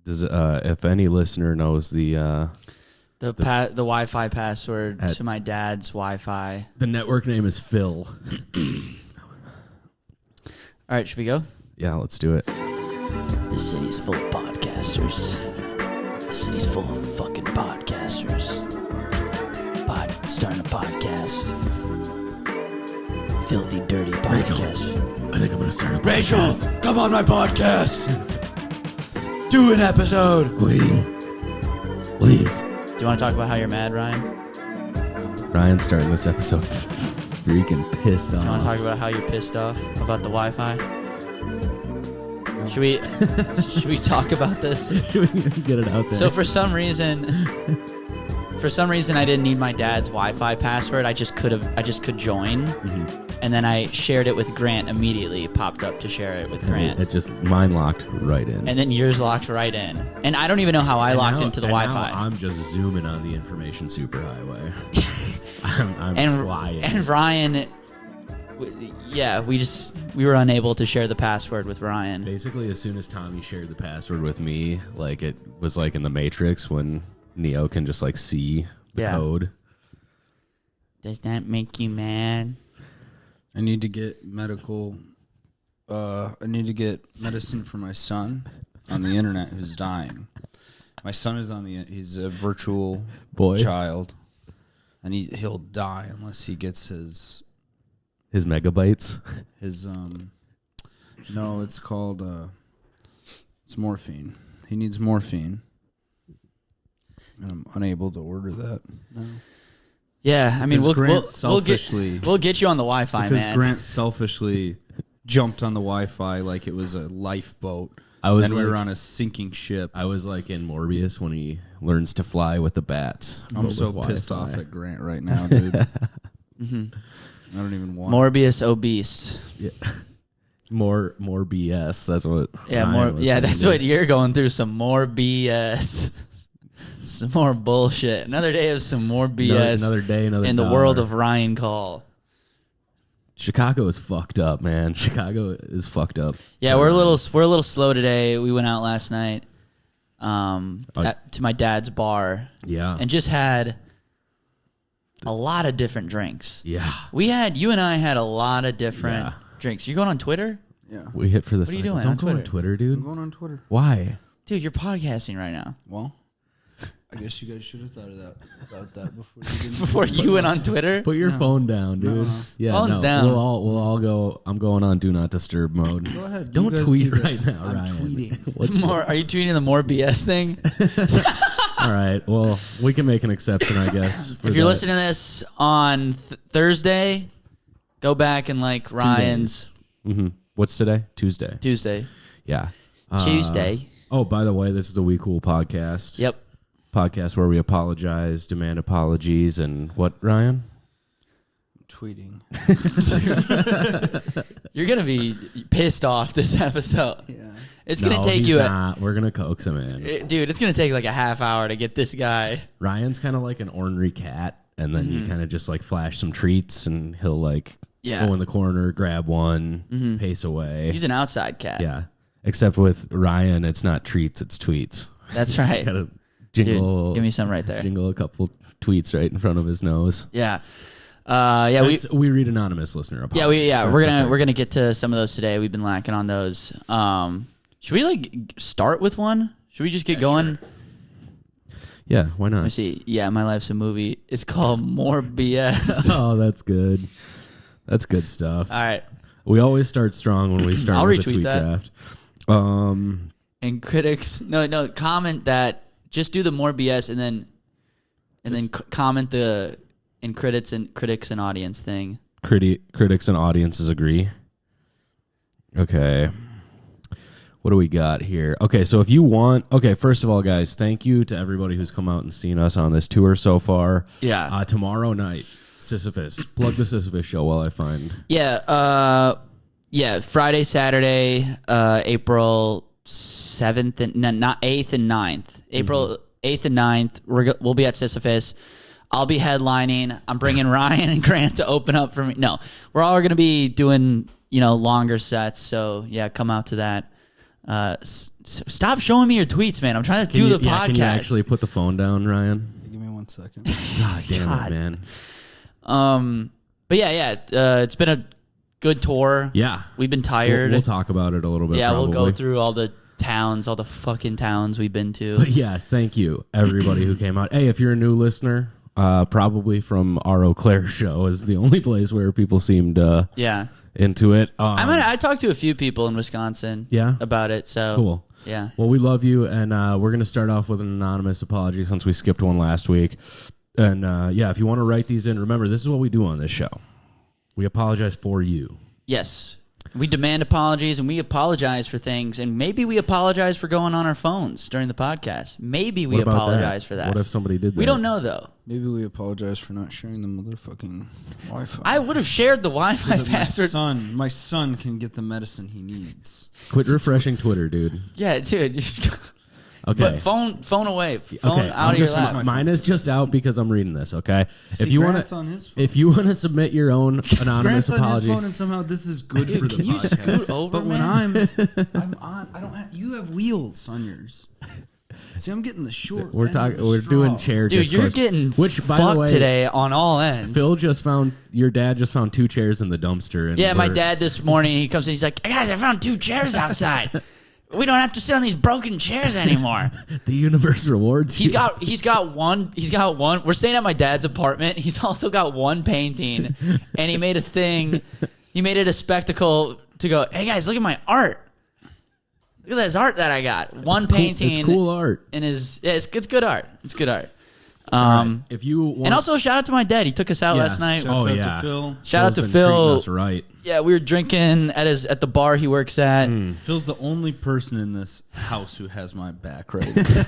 Does if any listener knows the Wi-Fi password to my dad's Wi-Fi. The network name is Phil. All right, should we go? Yeah, let's do it. The city's full of podcasters. The city's full of fucking podcasters. Starting a podcast. Filthy, dirty podcast. I think I'm gonna start a Rachel, podcast. come on my podcast. Do an episode. Queen, please. Do you want to talk about how you're mad, Ryan? Ryan's starting this episode freaking pissed off. Do you want to talk about how you're pissed off about the Wi-Fi? Should we talk about this? Should we get it out there? So for some reason I didn't need my dad's Wi-Fi password. I just could join. Mm-hmm. And then I shared it with Grant immediately. It popped up to share it with Grant. It just mine locked right in. And then yours locked right in. And I don't even know how I locked into the Wi-Fi. Now I'm just zooming on the information superhighway. I'm flying. And Ryan, we were unable to share the password with Ryan. Basically, as soon as Tommy shared the password with me, like it was like in the Matrix when Neo can just like see the code. Does that make you mad? I need to get medical. I need to get medicine for my son on the internet who's dying. My son is he's a virtual child, and he'll die unless he gets his megabytes. No, it's called it's morphine. He needs morphine. And I'm unable to order that. No. Yeah, I mean, we'll get you on the Wi-Fi, because man. Grant selfishly jumped on the Wi-Fi like it was a lifeboat. We were on a sinking ship. I was like in Morbius when he learns to fly with the bats. I'm so pissed off at Grant right now, dude. Mm-hmm. I don't even want Morbius obese. Yeah. More BS. That's what. That's what you're going through. Some more BS. Some more bullshit. Another day of some more BS. Another day, another in the world of Ryan Call. Chicago is fucked up, man. Chicago is fucked up. Yeah, we're a little slow today. We went out last night to my dad's bar. Yeah. And just had a lot of different drinks. Yeah. You and I had a lot of different drinks. You going on Twitter? Yeah. We hit for this. What are you doing Don't go on Twitter, dude. I'm going on Twitter. Why? Dude, you're podcasting right now. Well, I guess you guys should have thought about that before you went on Twitter. Put your phone down, dude. No. Yeah, Phone's down. We'll all go. I'm going on do not disturb mode. Go ahead. Don't tweet right now, I'm Ryan. tweeting. Are you tweeting the more BS thing? All right. Well, we can make an exception, I guess. If you're listening to this on Thursday, go back and like Ryan's. Mm-hmm. What's today? Tuesday. Yeah. Tuesday. Oh, by the way, this is the We Cool podcast. Yep. Podcast where we apologize, demand apologies, and what, Ryan? Tweeting. You're going to be pissed off this episode. Yeah. It's going to take you... We're going to coax him in. Dude, it's going to take like a half hour to get this guy. Ryan's kind of like an ornery cat, and then you kind of just like flash some treats, and he'll like go in the corner, grab one, pace away. He's an outside cat. Yeah. Except with Ryan, it's not treats, it's tweets. That's right. Gotta jingle. Dude, give me some right there. Jingle a couple tweets right in front of his nose. Yeah. We read anonymous listener. We're gonna get to some of those today. We've been lacking on those. Should we like start with one? Should we just get going? Sure. Yeah, why not? Let me see. Yeah, My Life's a Movie. It's called More BS. Oh, that's good. That's good stuff. All right. We always start strong when we start I'll with retweet a tweet that. draft. And critics, no, comment that. Just do the more BS and then comment the in critics and audience thing. Critics and audiences agree. Okay. What do we got here? Okay, so if you want... Okay, first of all, guys, thank you to everybody who's come out and seen us on this tour so far. Yeah. Tomorrow night, Sisyphus. Plug the Sisyphus show while I find... Yeah, Friday, Saturday, April 7th, and not 8th and 9th. April 8th and 9th, we'll be at Sisyphus. I'll be headlining. I'm bringing Ryan and Grant to open up for me. No, we're all going to be doing, longer sets. So, yeah, come out to that. Stop showing me your tweets, man. I'm trying to do the podcast. Can you actually put the phone down, Ryan? Give me 1 second. God damn it, man. But yeah. It's been a good tour. Yeah. We've been tired. We'll talk about it a little bit. Yeah, probably. we'll go through all the fucking towns we've been to. But yes, thank you, everybody who came out. Hey, if you're a new listener, probably from our Eau Claire show is the only place where people seemed into it. I talked to a few people in Wisconsin about it. So cool. Yeah. Well, we love you, and we're going to start off with an anonymous apology since we skipped one last week. And if you want to write these in, remember, this is what we do on this show. We apologize for you. Yes. We demand apologies, and we apologize for things, and maybe we apologize for going on our phones during the podcast. Maybe we apologize for that. What if somebody did that? We don't know, though. Maybe we apologize for not sharing the motherfucking Wi-Fi. I would have shared the Wi-Fi password. My son can get the medicine he needs. Quit refreshing Twitter, dude. Yeah, dude. Okay. But phone away. Phone out of your lap. Mine is just out because I'm reading this, okay? If you want to submit your own anonymous Grant's apology. on his phone and somehow this is good for the Can you podcast. scoot over, But when man? I'm on, I don't have, you have wheels on yours. See, I'm getting the short. We're doing chair Dude, discourse. you're getting which, by fucked the way, today on all ends. your dad just found 2 chairs in the dumpster. And yeah, my dad this morning, he comes in, he's like, guys, I found 2 chairs outside. We don't have to sit on these broken chairs anymore. The universe rewards you. He's got one. We're staying at my dad's apartment. He's also got one painting, and he made a thing. He made it a spectacle to go, hey guys, look at my art. Look at this art that I got. One painting. It's cool art. It's good art. It's good art. Right. If you want, and also shout out to my dad. He took us out last night. Shout out to Phil. Shout out to Phil's been Phil. treating us right. Yeah, we were drinking at the bar he works at. Phil's the only person in this house who has my back right now.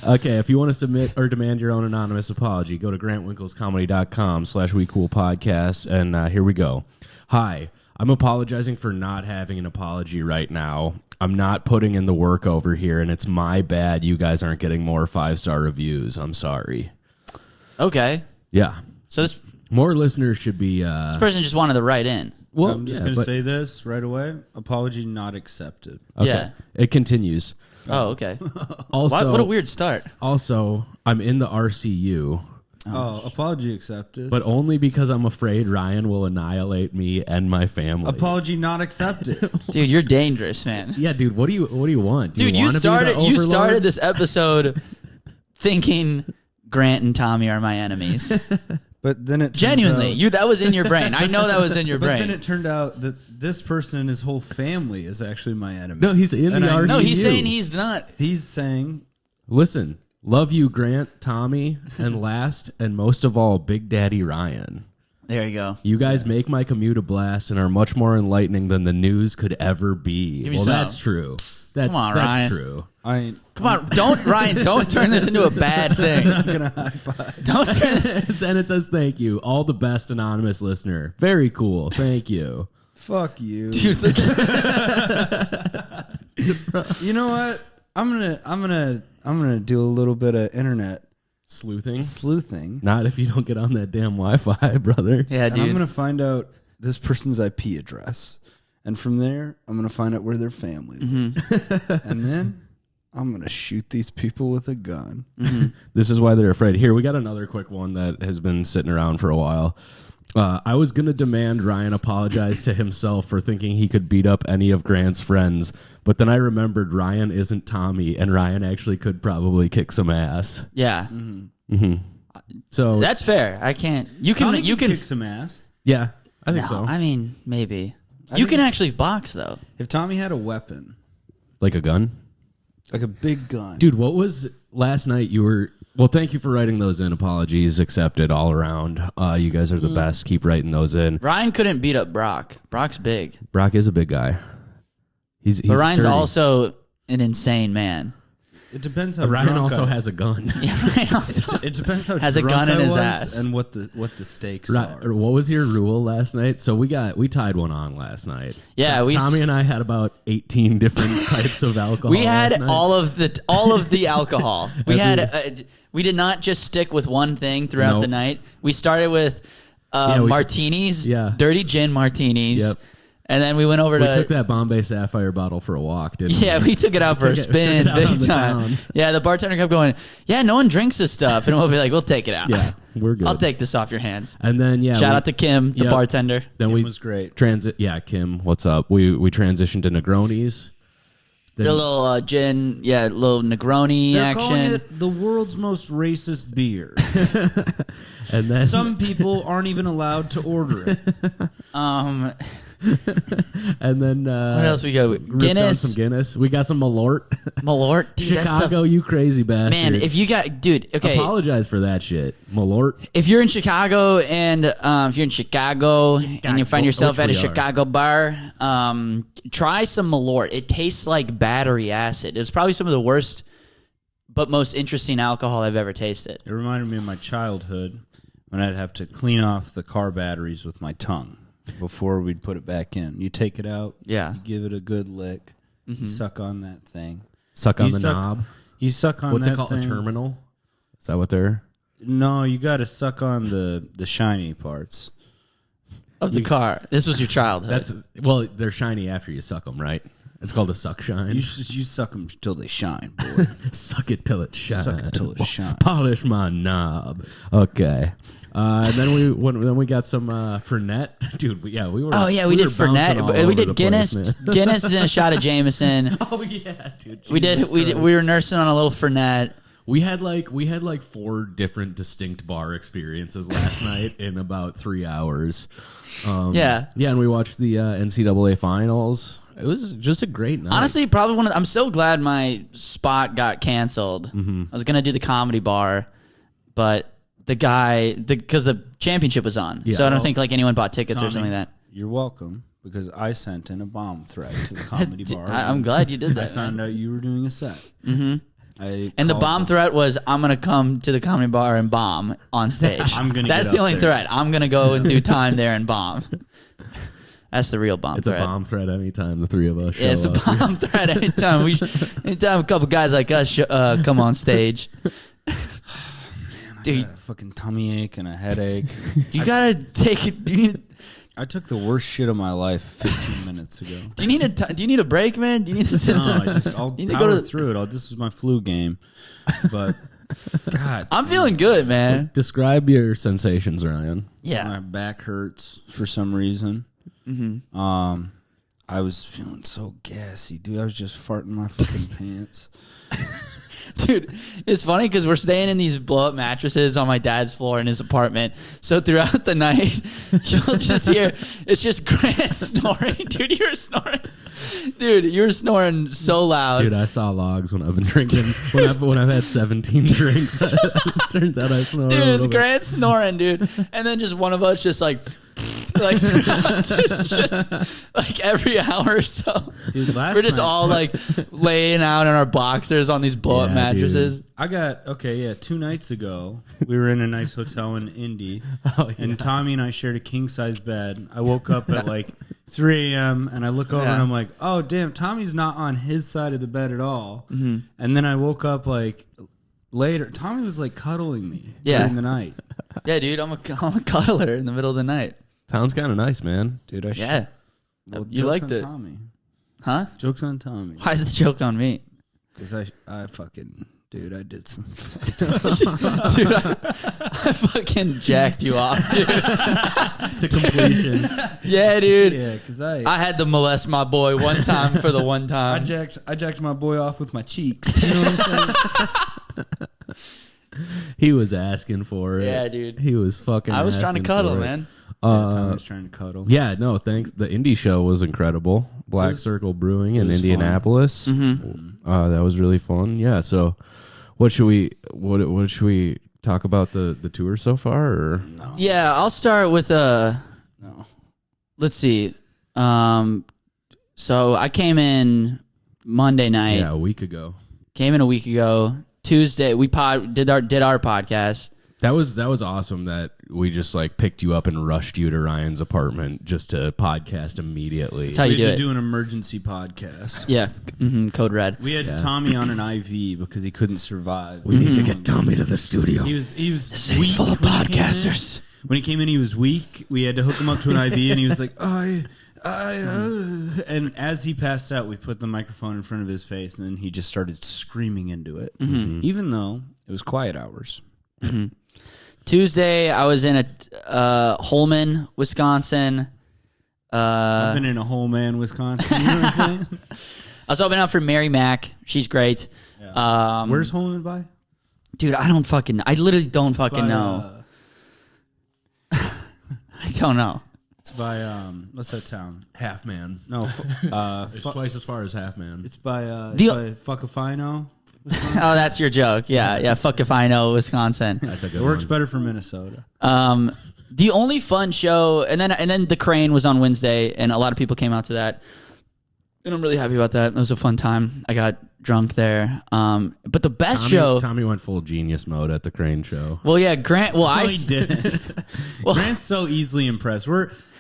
Okay, if you want to submit or demand your own anonymous apology, go to grantwinklescomedy.com/wecoolpodcast, and here we go. Hi, I'm apologizing for not having an apology right now. I'm not putting in the work over here, and it's my bad you guys aren't getting more 5-star reviews. I'm sorry. Okay. Yeah. So this More listeners should be... this person just wanted to write in. Well, I'm just going to say this right away. Apology not accepted. Okay. Yeah. It continues. Oh, okay. Also, What a weird start. Also, I'm in the RCU, Apology accepted. but only because I'm afraid Ryan will annihilate me and my family. Apology not accepted. Dude, you're dangerous, man. Yeah, dude. What do you want? Do Dude, you wanna be the started overlord? this episode thinking Grant and Tommy are my enemies. But then it turns Genuinely, out, that was in your brain. I know that was in your But brain. then it turned out that this person and his whole family is actually my enemy. No, he's in the RCU. No, he's saying he's not. He's saying, Listen, love you, Grant, Tommy, and last and most of all, Big Daddy Ryan. There you go. You guys make my commute a blast and are much more enlightening than the news could ever be. me Well, some. that's true. Come on, Ryan. True. I Come on, don't turn this into a bad thing. I'm going to high five. Don't turn this. And it says thank you. All the best, anonymous listener. Very cool. Thank you. Fuck you. Dude, You know what? I'm gonna do a little bit of internet sleuthing. Not if you don't get on that damn Wi-Fi, brother. yeah, And dude. I'm gonna find out this person's IP address. And from there, I'm going to find out where their family lives. And then I'm going to shoot these people with a gun. This is why they're afraid. Here, we got another quick one that has been sitting around for a while. I was going to demand Ryan apologize to himself for thinking he could beat up any of Grant's friends, but then I remembered Ryan isn't Tommy, and Ryan actually could probably kick some ass. Yeah. So That's fair. I can't. You Tommy can kick some ass. yeah, I think No, so. I mean, maybe. You can actually box though. If Tommy had a weapon, Like a gun? like a big gun. Dude, what was last night you were... Well, thank you for writing those in. Apologies accepted all around. You guys are the best. Keep writing those in. Ryan couldn't beat up Brock. Brock's big. Brock is a big guy. He's But Ryan's sturdy. also an insane man. It depends how Ryan drunk also I, has a gun. Yeah, Ryan also. It depends how has a drunk gun in I his was ass. and what the stakes Right, are. what was your rule last night? So we tied one on last night. Yeah, Tommy and I had about 18 different types of alcohol. We last had night. all of the alcohol. We had we did not just stick with one thing throughout Nope. the night. We started with we martinis, yeah. dirty gin martinis. Yep. And then we went over We to. took that Bombay Sapphire bottle for a walk, didn't we? Yeah, we took it out for a spin, took it out on big the time. town. Yeah, the bartender kept going, yeah, no one drinks this stuff. And we'll be like, we'll take it out. Yeah, we're good. I'll take this off your hands. And then, Shout out to Kim, the Yep. bartender. Then Kim we was great. Yeah, Kim, what's up? We transitioned to Negronis. Then, The little gin, little Negroni They're calling action. it the world's most racist beer. and then Some people aren't even allowed to order it. and then What else we got? ripped on Guinness. some Guinness. We got some Malort. Malort. Dude, that stuff- Chicago, you crazy bastard. Man, if you got, dude, okay. Apologize for that shit. Malort. If you're in Chicago and and you find yourself Which at a we are. Chicago bar, try some Malort. It tastes like battery acid. It's probably some of the worst but most interesting alcohol I've ever tasted. It reminded me of my childhood when I'd have to clean off the car batteries with my tongue before we'd put it back in. You take it out, Yeah. you give it a good lick, you suck on that thing. Suck on You the suck- knob. You suck on What's that it called? thing. A terminal? Is that what they're... No, you got to suck on the shiny parts. Of the car. This was your childhood. Well, they're shiny after you suck them, right? It's called a suck shine. You suck them till they shine, boy. Suck it till it shines. Suck it till it shines. Polish my knob. Okay. And then we got some Fernet. Dude, we were. Oh yeah, we did were bouncing all Fernet. We over did the Guinness, place, man. Guinness and a shot of Jameson. Oh yeah, dude. We were nursing on a little Fernet. We had like 4 different distinct bar experiences last night in about 3 hours. Yeah, and we watched the NCAA finals. It was just a great night. honestly, probably I'm so glad my spot got canceled. I was gonna do the comedy bar, but because the championship was on, Yeah. so I don't think like anyone bought tickets or Tommy, something like that. You're welcome, because I sent in a bomb threat to the comedy bar. I'm glad you did I that. found out you were doing a set. And the bomb threat was, I'm gonna come to the comedy bar and bomb on stage. That's get the up only there. threat. I'm gonna go and do time there and bomb. That's the real bomb it's threat. a bomb threat anytime the 3 of us show Yeah, it's a up. bomb threat anytime a couple guys like us come on stage. Dude, I got a fucking tummy ache and a headache. you gotta take it. Do you I took the worst shit of my life 15 minutes ago. need a break, man? Do you need to sit No, down? I'll You need to power go to- through it. This is my flu game, but God, I'm feeling good, man. Describe your sensations, Ryan. Yeah. my back hurts for some reason. I was feeling so gassy, dude. I was just farting my fucking pants. Dude, it's funny because we're staying in these blow-up mattresses on my dad's floor in his apartment. So throughout the night, you'll just hear, it's just Grant snoring. Dude, you were snoring. Dude, you were snoring so loud. Dude, I saw logs when I've been drinking. when I've had 17 drinks, turns out I snore. Dude, a it's little bit. Grant snoring, dude. And then just one of us just like it's just like every hour or so. Dude, last We're just night- all like laying out in our boxers on these blow-up Yeah, mattresses. I got 2 nights ago. We were in a nice hotel in Indy, and Tommy and I shared a king size bed. I woke up at like 3 a.m. and I look over and I'm like, oh damn, Tommy's not on his side of the bed at all. And then I woke up like later. Tommy was like cuddling me during the night. Yeah, dude, I'm a cuddler in the middle of the night. Sounds kind of nice, man. Dude, Yeah. well, You jokes liked on it. Tommy. Huh? Jokes on Tommy. Why is the joke on me? Because I fucking, dude, I did some. Dude, I fucking jacked you off, dude. To completion. Yeah, dude. Yeah, because I had to molest my boy one time for the one I time. jacked my boy off with my cheeks. You know what I'm saying? He was asking for it. Yeah, dude. He was fucking. I was trying to asking cuddle, for it. man. Yeah, Tommy's trying to cuddle. Yeah, no, thanks. The indie show was incredible. Black was- Circle Brewing in was fun. Indianapolis. That was really fun. Yeah. So, what should we talk about the tour so far? Or Yeah, I'll start with No. let's see. So I came in Monday night. yeah, a week ago. Came in a week ago. Tuesday we did our podcast. That was awesome. That we just like picked you up and rushed you to Ryan's apartment just to podcast immediately. That's how you We do had it. to do an emergency podcast. Yeah, Code Red. We had Tommy on an IV because he couldn't survive. We need to get Tommy to the studio. He was city's weak full of when he came in. podcasters. When he came in, he was weak. We had to hook him up to an IV, and he was like, "Oh, And as he passed out, we put the microphone in front of his face, and then he just started screaming into it, even though it was quiet hours. Tuesday, I was in Holman, Wisconsin. I've been in a Holman, Wisconsin. You know what I'm saying? I was opening up for Mary Mack. She's great. Yeah. Where's Holman by? Dude, I literally don't fucking know. I don't know. It's by, what's that town? Half Man. No, It's twice as far as Half Man. it's by Fuckafino. Oh, that's your joke. Yeah. Fuck if I know, Wisconsin. That's a good It works one. better for Minnesota. The only fun show, and then the Crane was on Wednesday, and a lot of people came out to that, and I'm really happy about that. It was a fun time. I got drunk there. But the best show, Tommy went full genius mode at the Crane show. well, yeah, Grant. Well, No, he didn't. Grant's so easily impressed.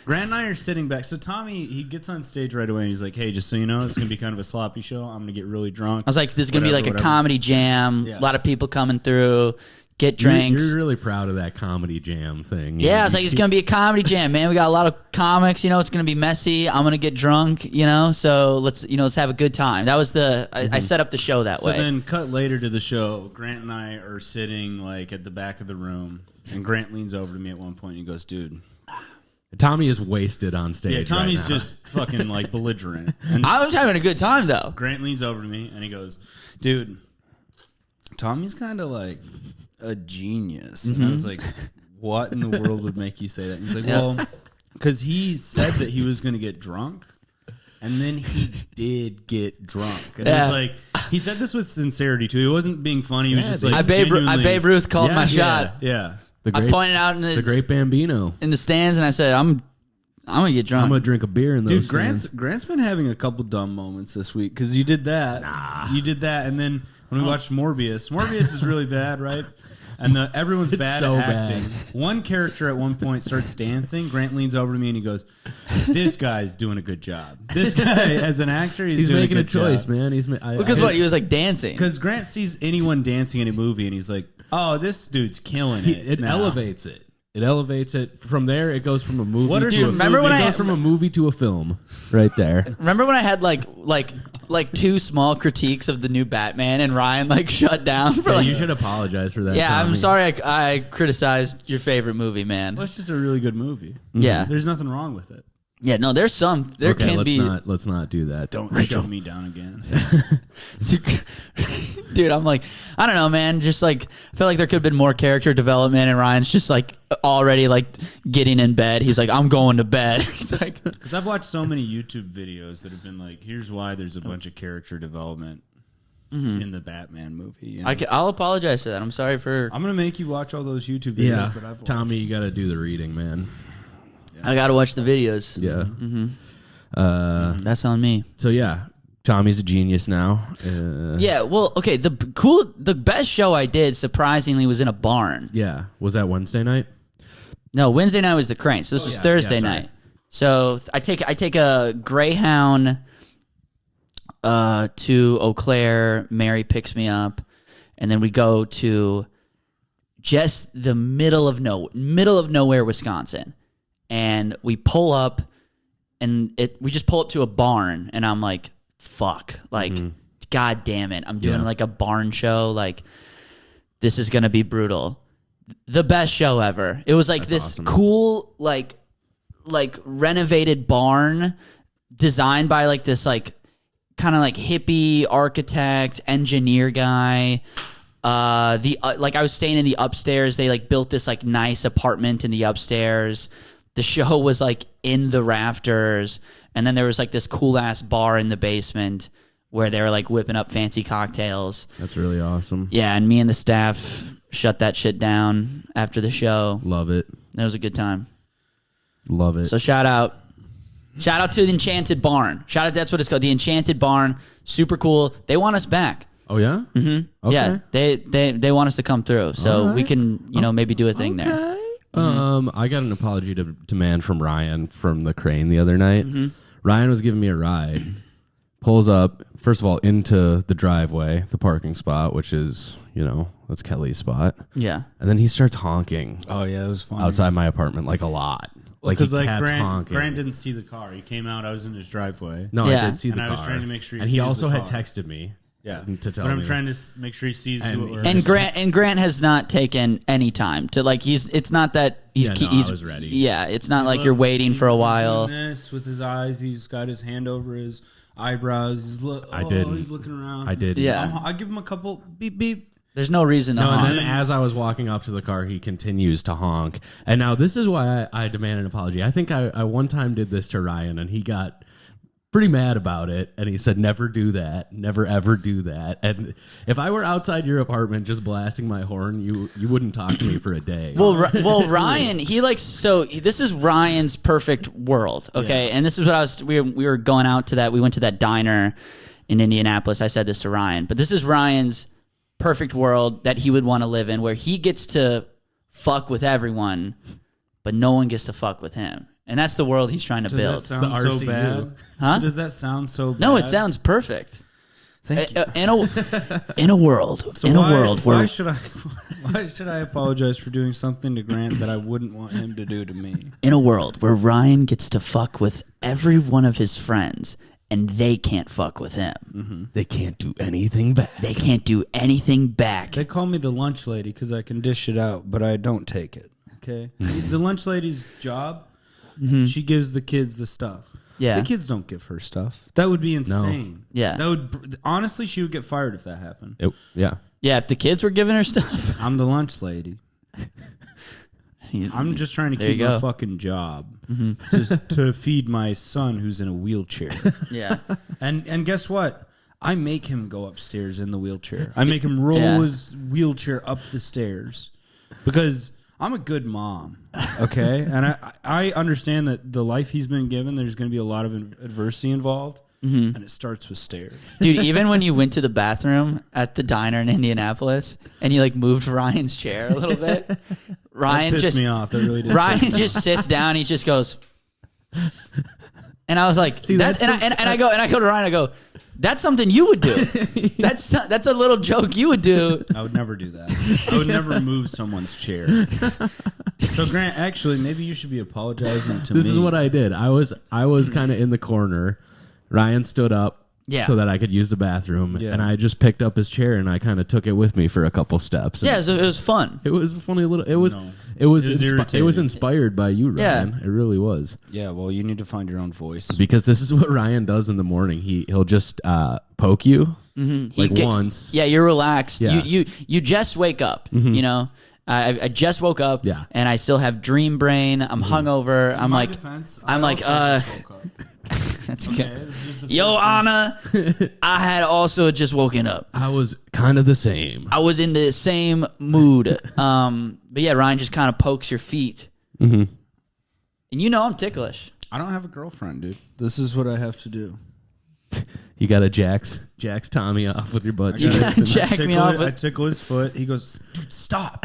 Grant and I are sitting back. So Tommy, he gets on stage right away, and he's like, "Hey, just so you know, it's gonna be kind of a sloppy show. I'm gonna get really drunk." I was like, "This is gonna be like a comedy jam. Yeah. A lot of people coming through, get drinks." You're really proud of that comedy jam thing. Yeah, I was like, it's gonna be a comedy jam, man. We got a lot of comics. It's gonna be messy. I'm gonna get drunk. So let's have a good time. That was I set up the show that So way. then, cut later to the show. Grant and I are sitting like at the back of the room, and Grant leans over to me at one point and he goes, "Dude." Tommy is wasted on stage. Yeah, Tommy's right now. just fucking like belligerent. And I was having a good time though. Grant leans over to me and he goes, "Dude, Tommy's kind of like a genius." And I was like, "What in the world would make you say that?" And he's like, "Well, because he said that he was going to get drunk, and then he did get drunk." And I was like, he said this with sincerity too. He wasn't being funny. He was just like, I Babe Ruth called my shot. Yeah. I pointed out the great Bambino in the stands, and I said, "I'm gonna get drunk. I'm gonna drink a beer in those. Dude, Grant's been having a couple dumb moments this week because you did that. You did that, and then when we watched Morbius is really bad, right? And everyone's bad so at acting. bad. One character at one point starts dancing. Grant leans over to me and he goes, "This guy's doing a good job. This guy, as an actor, he's doing making a a good choice, job." man. Because what? He was like dancing. Because Grant sees anyone dancing in a movie and he's like, "Oh, this dude's killing it." It now." elevates it. It elevates it. From there, it goes from a movie. What are to some a remember when it I- goes from a movie to a film, right there. Remember when I had like two small critiques of the new Batman, and Ryan shut down for Yeah, like. you should apologize for that. Yeah, Tommy. I'm sorry. I criticized your favorite movie, man. Well, it's just a really good movie. Yeah, There's nothing wrong with it. yeah. No, there's some. There Okay, can be. Let's not do that. Don't shut me down again. Dude, I'm like, I don't know, man. Just I feel like there could have been more character development, and Ryan's just already getting in bed. He's like, I'm going to bed. He's like, Because I've watched so many YouTube videos that have been like, here's why there's a bunch of character development in the Batman movie. You know? I'll apologize for that. I'm sorry for. I'm going to make you watch all those YouTube videos Yeah, that I've watched. Tommy, you got to do the reading, man. I gotta watch the videos. Yeah. That's on me. So yeah, Tommy's a genius now. Yeah. Well, okay. The best show I did surprisingly was in a barn. Yeah. Was that Wednesday night? No, Wednesday night was the Crane. So this was Thursday sorry. night. So I take a Greyhound to Eau Claire. Mary picks me up, and then we go to just the middle of nowhere, Wisconsin, and we pull up, and we just pull up to a barn, and I'm like, fuck, god damn it, I'm doing a barn show, this is gonna be brutal. The best show ever. It was this awesome. cool renovated barn designed by this kind of hippie architect engineer guy. I was staying in the upstairs. They built this nice apartment in the upstairs. The show was in the rafters, and then there was this cool ass bar in the basement where they were whipping up fancy cocktails. That's really awesome. Yeah, and me and the staff shut that shit down after the show. Love it. It was a good time. Love it. So shout out to the Enchanted Barn. That's what it's called. The Enchanted Barn. Super cool. They want us back. Oh yeah. Mm-hmm. Okay. Yeah, they want us to come through, so we can maybe do a thing there. I got an apology to man from Ryan from the Crane the other night. Ryan was giving me a ride. Pulls up, first of all, into the driveway, the parking spot, which is, that's Kelly's spot. Yeah. And then he starts honking Oh, yeah, it was fun. outside my apartment a lot. Like, he Because like kept honking. Grant didn't see the car. He came out. I was in his driveway. No, Yeah. I did see the And car. I was trying to make sure he and he sees also the had car. texted me. Yeah, To tell but I'm me. trying to make sure he sees And- who. Or And Grant has not taken any time to like. It's not that he's. Yeah, no, he's I was ready. Yeah, it's not like you're waiting he's for a while. doing this with his eyes. He's got his hand over his eyebrows. I didn't. He's looking around. I did. Yeah. I give him a couple beep beep. There's no reason to No, honk. and then as I was walking up to the car, he continues to honk. And now this is why I demand an apology. I think I one time did this to Ryan, and he got pretty mad about it. And he said, never do that. Never, ever do that. And if I were outside your apartment just blasting my horn, you wouldn't talk to me for a day. Well, Ryan, he likes this is Ryan's perfect world, okay? And this is what we were going out to that. We went to that diner in Indianapolis. I said this to Ryan, but this is Ryan's perfect world that he would want to live in, where he gets to fuck with everyone, but no one gets to fuck with him. And that's the world he's trying to build. Does that sound The so RCU. bad? Huh? Does that sound so bad? No, it sounds perfect. Thank you. In a world, So in a why- world why where should I apologize for doing something to Grant that I wouldn't want him to do to me? in a world where Ryan gets to fuck with every one of his friends and they can't fuck with him. they can't do anything back. They can't do anything back. They call me the lunch lady because I can dish it out, but I don't take it. Okay, the lunch lady's job. She gives the kids the stuff. Yeah. The kids don't give her stuff. That would be insane. Yeah. That would honestly, she would get fired if that happened. Yeah. Yeah, if the kids were giving her stuff. I'm the lunch lady. I'm just trying to There you keep my go. fucking job just to feed my son who's in a wheelchair. Yeah. And guess what? I make him go upstairs in the wheelchair. I make him roll Yeah. his wheelchair up the stairs because I'm a good mom. Okay, and I understand that the life he's been given, there's going to be a lot of adversity involved, and it starts with stairs. Dude, even when you went to the bathroom at the diner in Indianapolis and you like moved Ryan's chair a little bit, Ryan That pissed just me off. That really did. Ryan just sits down, he just goes, and I was like, that's I go to Ryan, I go, that's something you would do. That's a little joke you would do. I would never do that. I would never move someone's chair. So Grant, actually, maybe you should be apologizing to me. This is what I did. I was kind of in the corner. Ryan stood up Yeah. so that I could use the bathroom, Yeah. and I just picked up his chair and I kind of took it with me for a couple steps. And Yeah, so it was fun. it was a funny little. It was. No. It was. It was It irritating. was inspired by you, Ryan. Yeah. It really was. Yeah, well, you need to find your own voice. Because this is what Ryan does in the morning. He'll just poke you like once. Yeah, you're relaxed. Yeah. You just wake up. You know, I just woke up. Yeah. And I still have dream brain. I'm hungover. I'm like, that's okay. Yo, Anna, I had also just woken up. I was kind of the same. I was in the same mood. But yeah, Ryan just kind of pokes your feet. And you know I'm ticklish. I don't have a girlfriend, dude. This is what I have to do. You got to Jax Tommy off with your butt. You cheeks. gotta jack me off. I tickle his foot. He goes, dude, stop.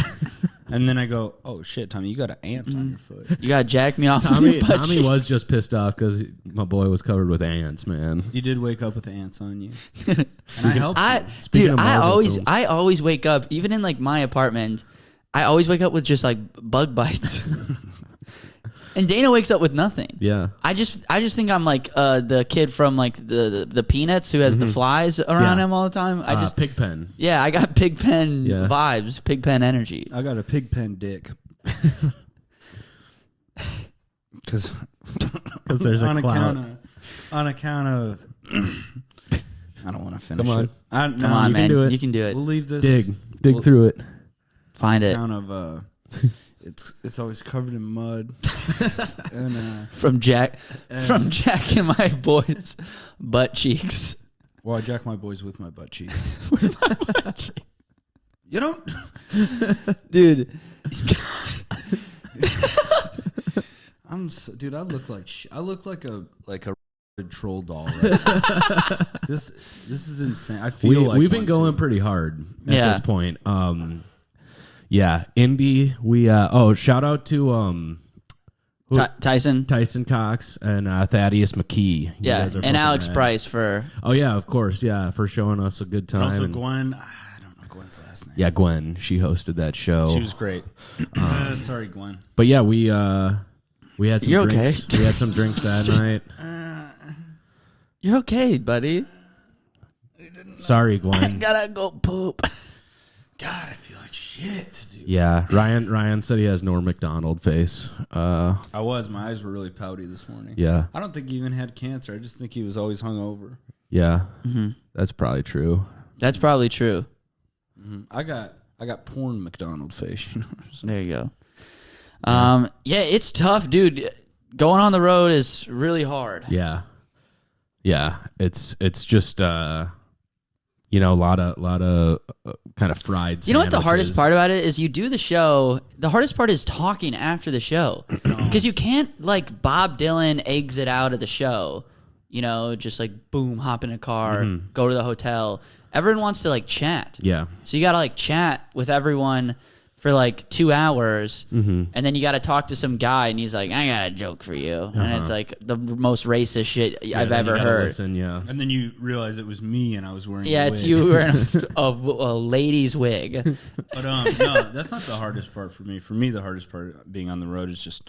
And then I go, oh, shit, Tommy, you got an ant on your foot. You gotta jack me off. with your butt Tommy cheeks. was just pissed off because my boy was covered with ants, man. You did wake up with ants on you. And I helped you. Speaking Dude, of Marvel films. I always wake up, even in like my apartment, I always wake up with just like bug bites. And Dana wakes up with nothing. Yeah. I just think I'm like the kid from like the Peanuts who has the flies around Yeah. him all the time. I just Pigpen. yeah, I got Pigpen Yeah. vibes, Pigpen energy. I got a pig pen dick. Because there's a on cloud. account of I don't want to finish Come on. it. Come on, you can man, do it. you can do it. We'll leave this. Dig Well, through it. Find it Account of it's always covered in mud. And from Jack and my boys' butt cheeks. well, I jack my boys with my butt cheeks. You don't, Dude, dude. I look like a troll doll. Right now. This is insane. I feel like We've been one, going too. pretty hard at Yeah. this point. Yeah, Indy. We shout out to Tyson. Tyson Cox and Thaddeus McKee. You Yeah, guys are and fucking Alex rad. Price for Oh yeah, of course. Yeah, for showing us a good time. And also and- Gwen. I don't know Gwen's last name. yeah, Gwen. She hosted that show. She was great. Sorry, Gwen. But yeah, we We had some You're drinks. okay. We had some drinks that night. You're okay, buddy. Sorry, I Gwen. gotta go poop. God, I feel like shit, dude. Yeah, Ryan said he has Norm Macdonald face. My eyes were really pouty this morning. Yeah, I don't think he even had cancer. I just think he was always hungover. yeah, that's probably true. That's probably true. I got porn McDonald face. You know? There you go. Yeah, it's tough, dude. Going on the road is really hard. Yeah, it's just a lot of kind of fried. You know what the hardest sandwiches. part about it is? You do the show. The hardest part is talking after the show because you can't like Bob Dylan exit out of the show. You know, just like boom, hop in a car, go to the hotel. Everyone wants to like chat. Yeah, So you got to like chat with everyone for like 2 hours, and then you got to talk to some guy, and he's like, "I got a joke for you," and it's like the most racist shit I've then you ever gotta heard. Listen, yeah, And then you realize it was me and I was wearing Yeah, a it's wig. you wearing a lady's wig. But no, that's not the hardest part for me. For me, the hardest part being on the road is just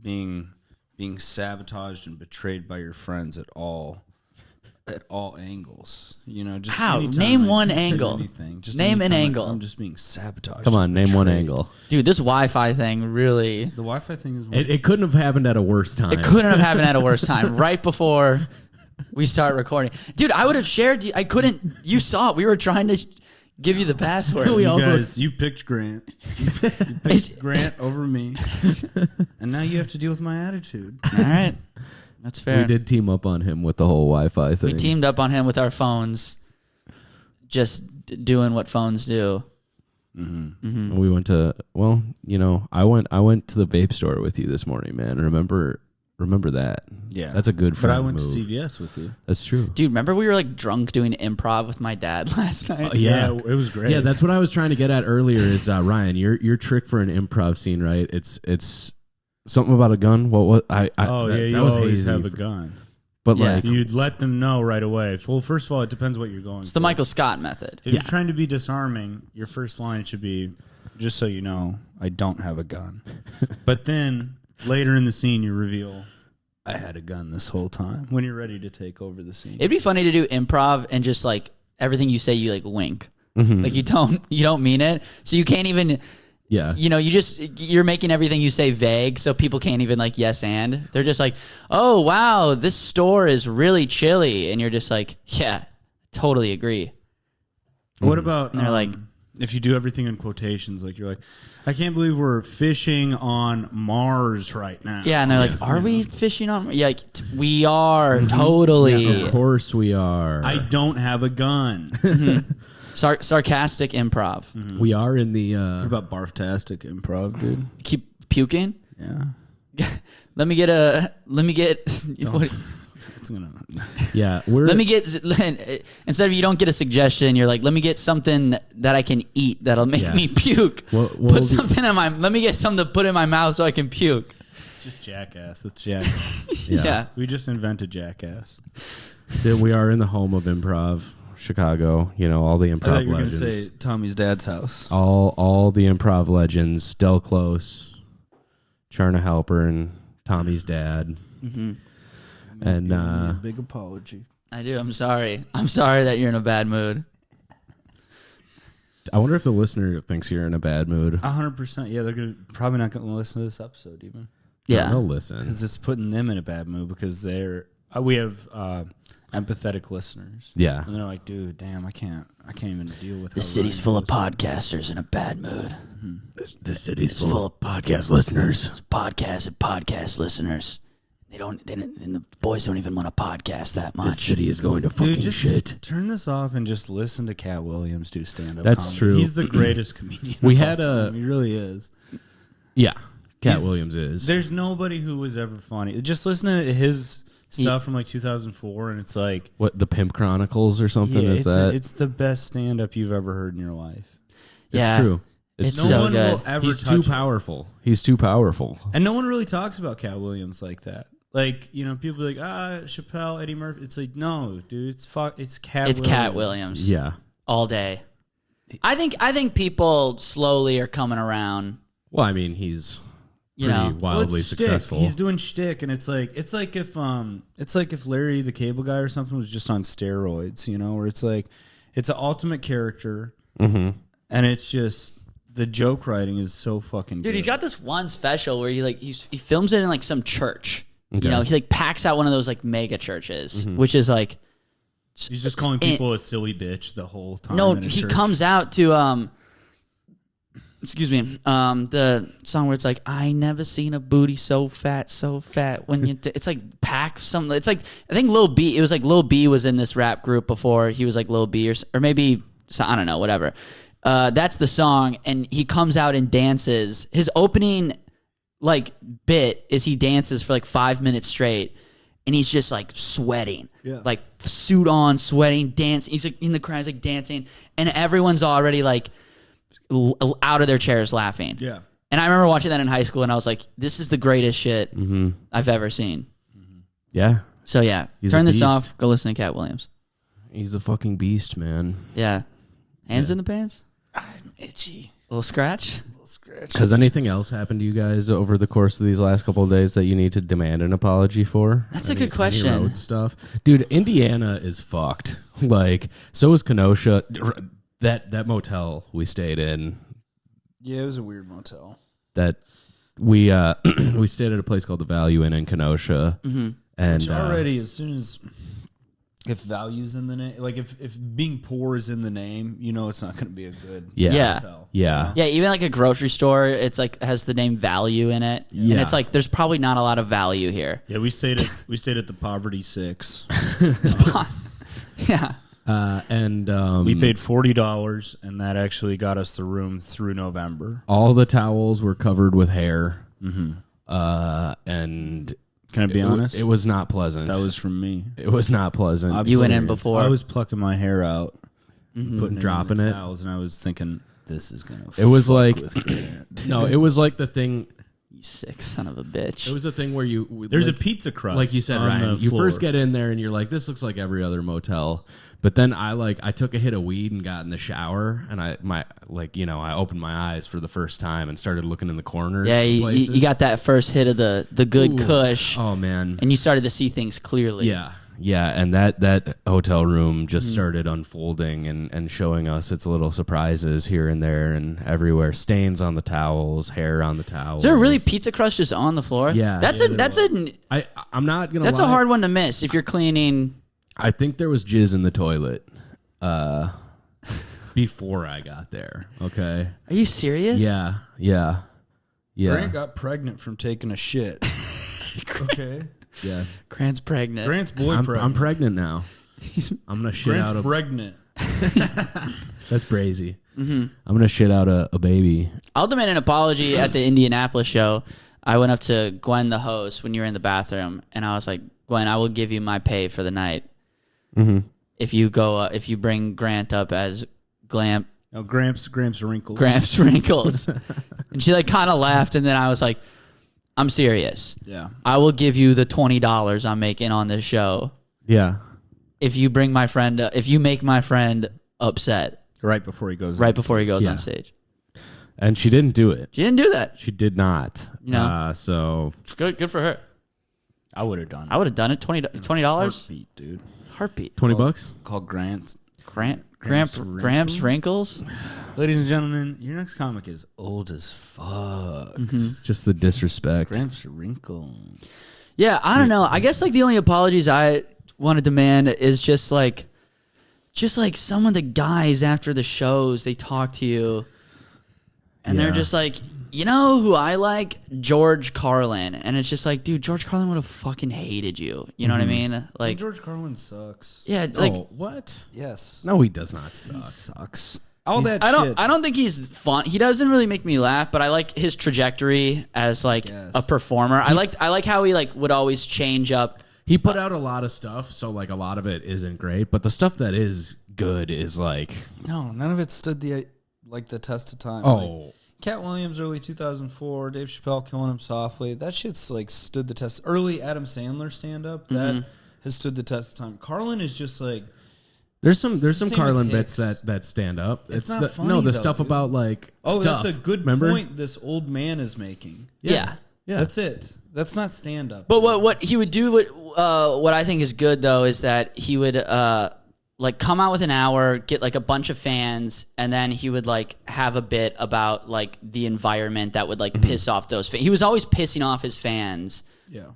being sabotaged and betrayed by your friends at all angles. You know, just How? anytime Name I one do angle. anything, just Name an anytime angle. I'm just being sabotaged. come on, and name one betrayed. angle. Dude, this Wi-Fi thing really... The Wi-Fi thing is. It couldn't have happened at a worse time. It couldn't have happened at a worse time. Right before we start recording. Dude, I would have shared... I couldn't... You saw it. We were trying to give you the password. We also- You picked Grant. You picked Grant over me, and now you have to deal with my attitude. All right. That's fair. We did team up on him with the whole Wi-Fi thing. We teamed up on him with our phones, just doing what phones do. We went to I went to the vape store with you this morning, man. Remember that? Yeah, That's a good friend But I went move. to CVS with you. That's true. Dude, remember we were like drunk doing improv with my dad last night? Yeah. it was great. Yeah, that's what I was trying to get at earlier. Is Ryan, your trick for an improv scene, right? It's something about a gun. What that was always hazy have a gun. But Yeah. like, You'd let them know right away. Well, first of all, it depends what you're going. It's the Michael Scott method. If you're trying to be disarming, your first line should be, "Just so you know, I don't have a gun." But then later in the scene, you reveal, "I had a gun this whole time." When you're ready to take over the scene. It'd be funny to do improv and just like everything you say, you like wink. Like you don't mean it. So you can't even... yeah, you're making everything you say vague, so people can't even like yes and. They're just like, "Oh wow, this store is really chilly," and you're just like, "Yeah, totally agree." What about And they're like- if you do everything in quotations, like you're like, "I can't believe we're fishing on Mars right now." Yeah, and they're like, "Are we fishing on?" Yeah, like, we are totally of course we are. I don't have a gun. sarcastic improv. We are in the. What about barftastic improv, dude? Keep puking. Yeah. Let me get. What, It's gonna. Yeah, we're. let me get instead of you don't get a suggestion, you're like, let me get something that I can eat that'll make Yeah. me puke. What Put will something in my. Let me get something to put in my mouth so I can puke. It's just jackass. That's jackass. Yeah. We just invented jackass. We are in the home of improv, Chicago. You know, all the I thought improv you were gonna legends. say Tommy's dad's house. All the improv legends. Del Close, Charna Halper, and Tommy's dad. And a big apology. I do. I'm sorry. I'm sorry that you're in a bad mood. I wonder if the listener thinks you're in a bad mood. 100%. Yeah, they're probably not gonna listen to this episode even Yeah. They'll listen. because it's putting them in a bad mood because we have empathetic listeners. Yeah. And they're like, "Dude, damn, I can't even deal with The how city's Ryan full of goes." podcasters in a bad mood. The city's full of podcast listeners. It's podcasts and podcast listeners. And the boys don't even want to podcast that The much. city is going to fucking Dude, just shit. turn this off and just listen to Cat Williams do stand-up That's comedy. true. He's the greatest comedian We of had all a- time. He really is. Yeah. Cat He's- Williams is. There's nobody who was ever funny. Just listen to his stuff from like 2004 and it's like, What, the Pimp Chronicles or something? yeah, Is that? it's the best stand-up you've ever heard in your life. Yeah. It's true. It's No so one good. will ever He's touch too it. powerful. He's too powerful. And no one really talks about Cat Williams like that. Like, you know, people are like, Chappelle, Eddie Murphy. It's like, no, dude, it's Cat It's Williams. Cat Williams. Yeah. All day. I think people slowly are coming around. Well, I mean, he's wildly successful. He's doing shtick, and it's like if Larry the Cable Guy or something was just on steroids, where it's like it's an ultimate character, and it's just the joke writing is so fucking good. Dude, he's got this one special where he films it in like some church. Okay. He like packs out one of those like mega churches, which is like he's just calling people a silly bitch the whole time. No, he comes out to excuse me, the song where it's like, I never seen a booty so fat when you it's like pack something. It's like, I think Lil B, it was like Lil B was in this rap group before. He was like Lil B or maybe, I don't know, whatever. That's the song, and he comes out and dances. His opening like bit is he dances for like 5 minutes straight, and he's just like sweating, like suit on, sweating, dancing. He's like in the crowd, he's like dancing, and everyone's already like out of their chairs laughing. Yeah. And I remember watching that in high school, and I was like, this is the greatest shit I've ever seen. Yeah. So yeah, He's turn a this beast. off. Go listen to Cat Williams. He's a fucking beast, man. Yeah. Hands in the pants? I'm itchy. A little scratch? Has anything else happened to you guys over the course of these last couple of days that you need to demand an apology for? That's a good question. Road stuff, dude. Indiana is fucked. Like, so is Kenosha. That motel we stayed in. Yeah, it was a weird motel. That we we stayed at a place called the Value Inn in Kenosha, and Which already, as soon as if value's in the name, like if being poor is in the name, it's not going to be a good motel. Yeah, even like a grocery store, it's like has the name Value in it, and it's like there's probably not a lot of value here. Yeah, we stayed at the Poverty 6. Yeah. And we paid $40, and that actually got us the room through November. All the towels were covered with hair. And can I be honest? It was not pleasant. That was from me. It was not pleasant. You went in before. I was plucking my hair out, dropping it, towels, and I was thinking, this is gonna. It was fuck like with Grant. no, it was like the thing. You sick son of a bitch. It was the thing where there's like, a pizza crust, like you said, on Ryan. the You floor. first get in there and you're like, this looks like every other motel. But then I took a hit of weed and got in the shower, and I opened my eyes for the first time and started looking in the corners. Yeah, you got that first hit of the good kush. Oh man, and you started to see things clearly. Yeah, and that hotel room just started unfolding and showing us its little surprises here and there and everywhere. Stains on the towels, hair on the towels. Is there really pizza crust just on the floor? Yeah, I'm not gonna. That's lie. a hard one to miss if you're cleaning. I think there was jizz in the toilet before I got there. Okay. Are you serious? Yeah. Grant got pregnant from taking a shit. Okay. Yeah. Grant's pregnant. Grant's pregnant. I'm pregnant now. I'm gonna shit Grant's out a pregnant. That's brazy. I'm gonna shit out a baby. I'll demand an apology at the Indianapolis show. I went up to Gwen, the host, when you were in the bathroom, and I was like, Gwen, I will give you my pay for the night. If you bring Grant up as Glamp. No, Gramps Wrinkles. Gramps Wrinkles. And she like kind of laughed, and then I was like, I'm serious. Yeah. I will give you the $20 I'm making on this show. Yeah. If you bring my friend, if you make my friend upset. Right before he goes on stage. And she didn't do it. She didn't do that. She did not. So good for her. I would have done it. I would have done it. $20. Heartbeat, dude. Heartbeat. $20? Called Grant. Gramps Wrinkles. Ladies and gentlemen, your next comic is old as fuck. Just the disrespect. Gramps Wrinkle. Yeah, I don't know. I guess like the only apologies I want to demand is just like some of the guys after the shows, they talk to you and they're just like, you know who I like? George Carlin. And it's just like, dude, George Carlin would have fucking hated you. You know what I mean? Like, George Carlin sucks. Yeah, like what? Yes. No, he does not suck. He sucks. All that I shit. don't think he's fun. He doesn't really make me laugh, but I like his trajectory as like a performer. I like how he like would always change up. He put out a lot of stuff, so like a lot of it isn't great, but the stuff that is good is like none of it stood the test of time. Oh. Cat Williams, early 2004, Dave Chappelle Killing Him Softly. That shit's like stood the test. Early Adam Sandler stand-up, that has stood the test of time. Carlin is just like... There's some Carlin bits that stand up. It's not funny, the though, stuff dude. about like stuff. that's a good Remember? point this old man is making. Yeah. Yeah. That's it. That's not stand up. But what he would do, what I think is good though, is that he would like come out with an hour, get like a bunch of fans, and then he would like have a bit about like the environment that would like piss off those fans. He was always pissing off his fans,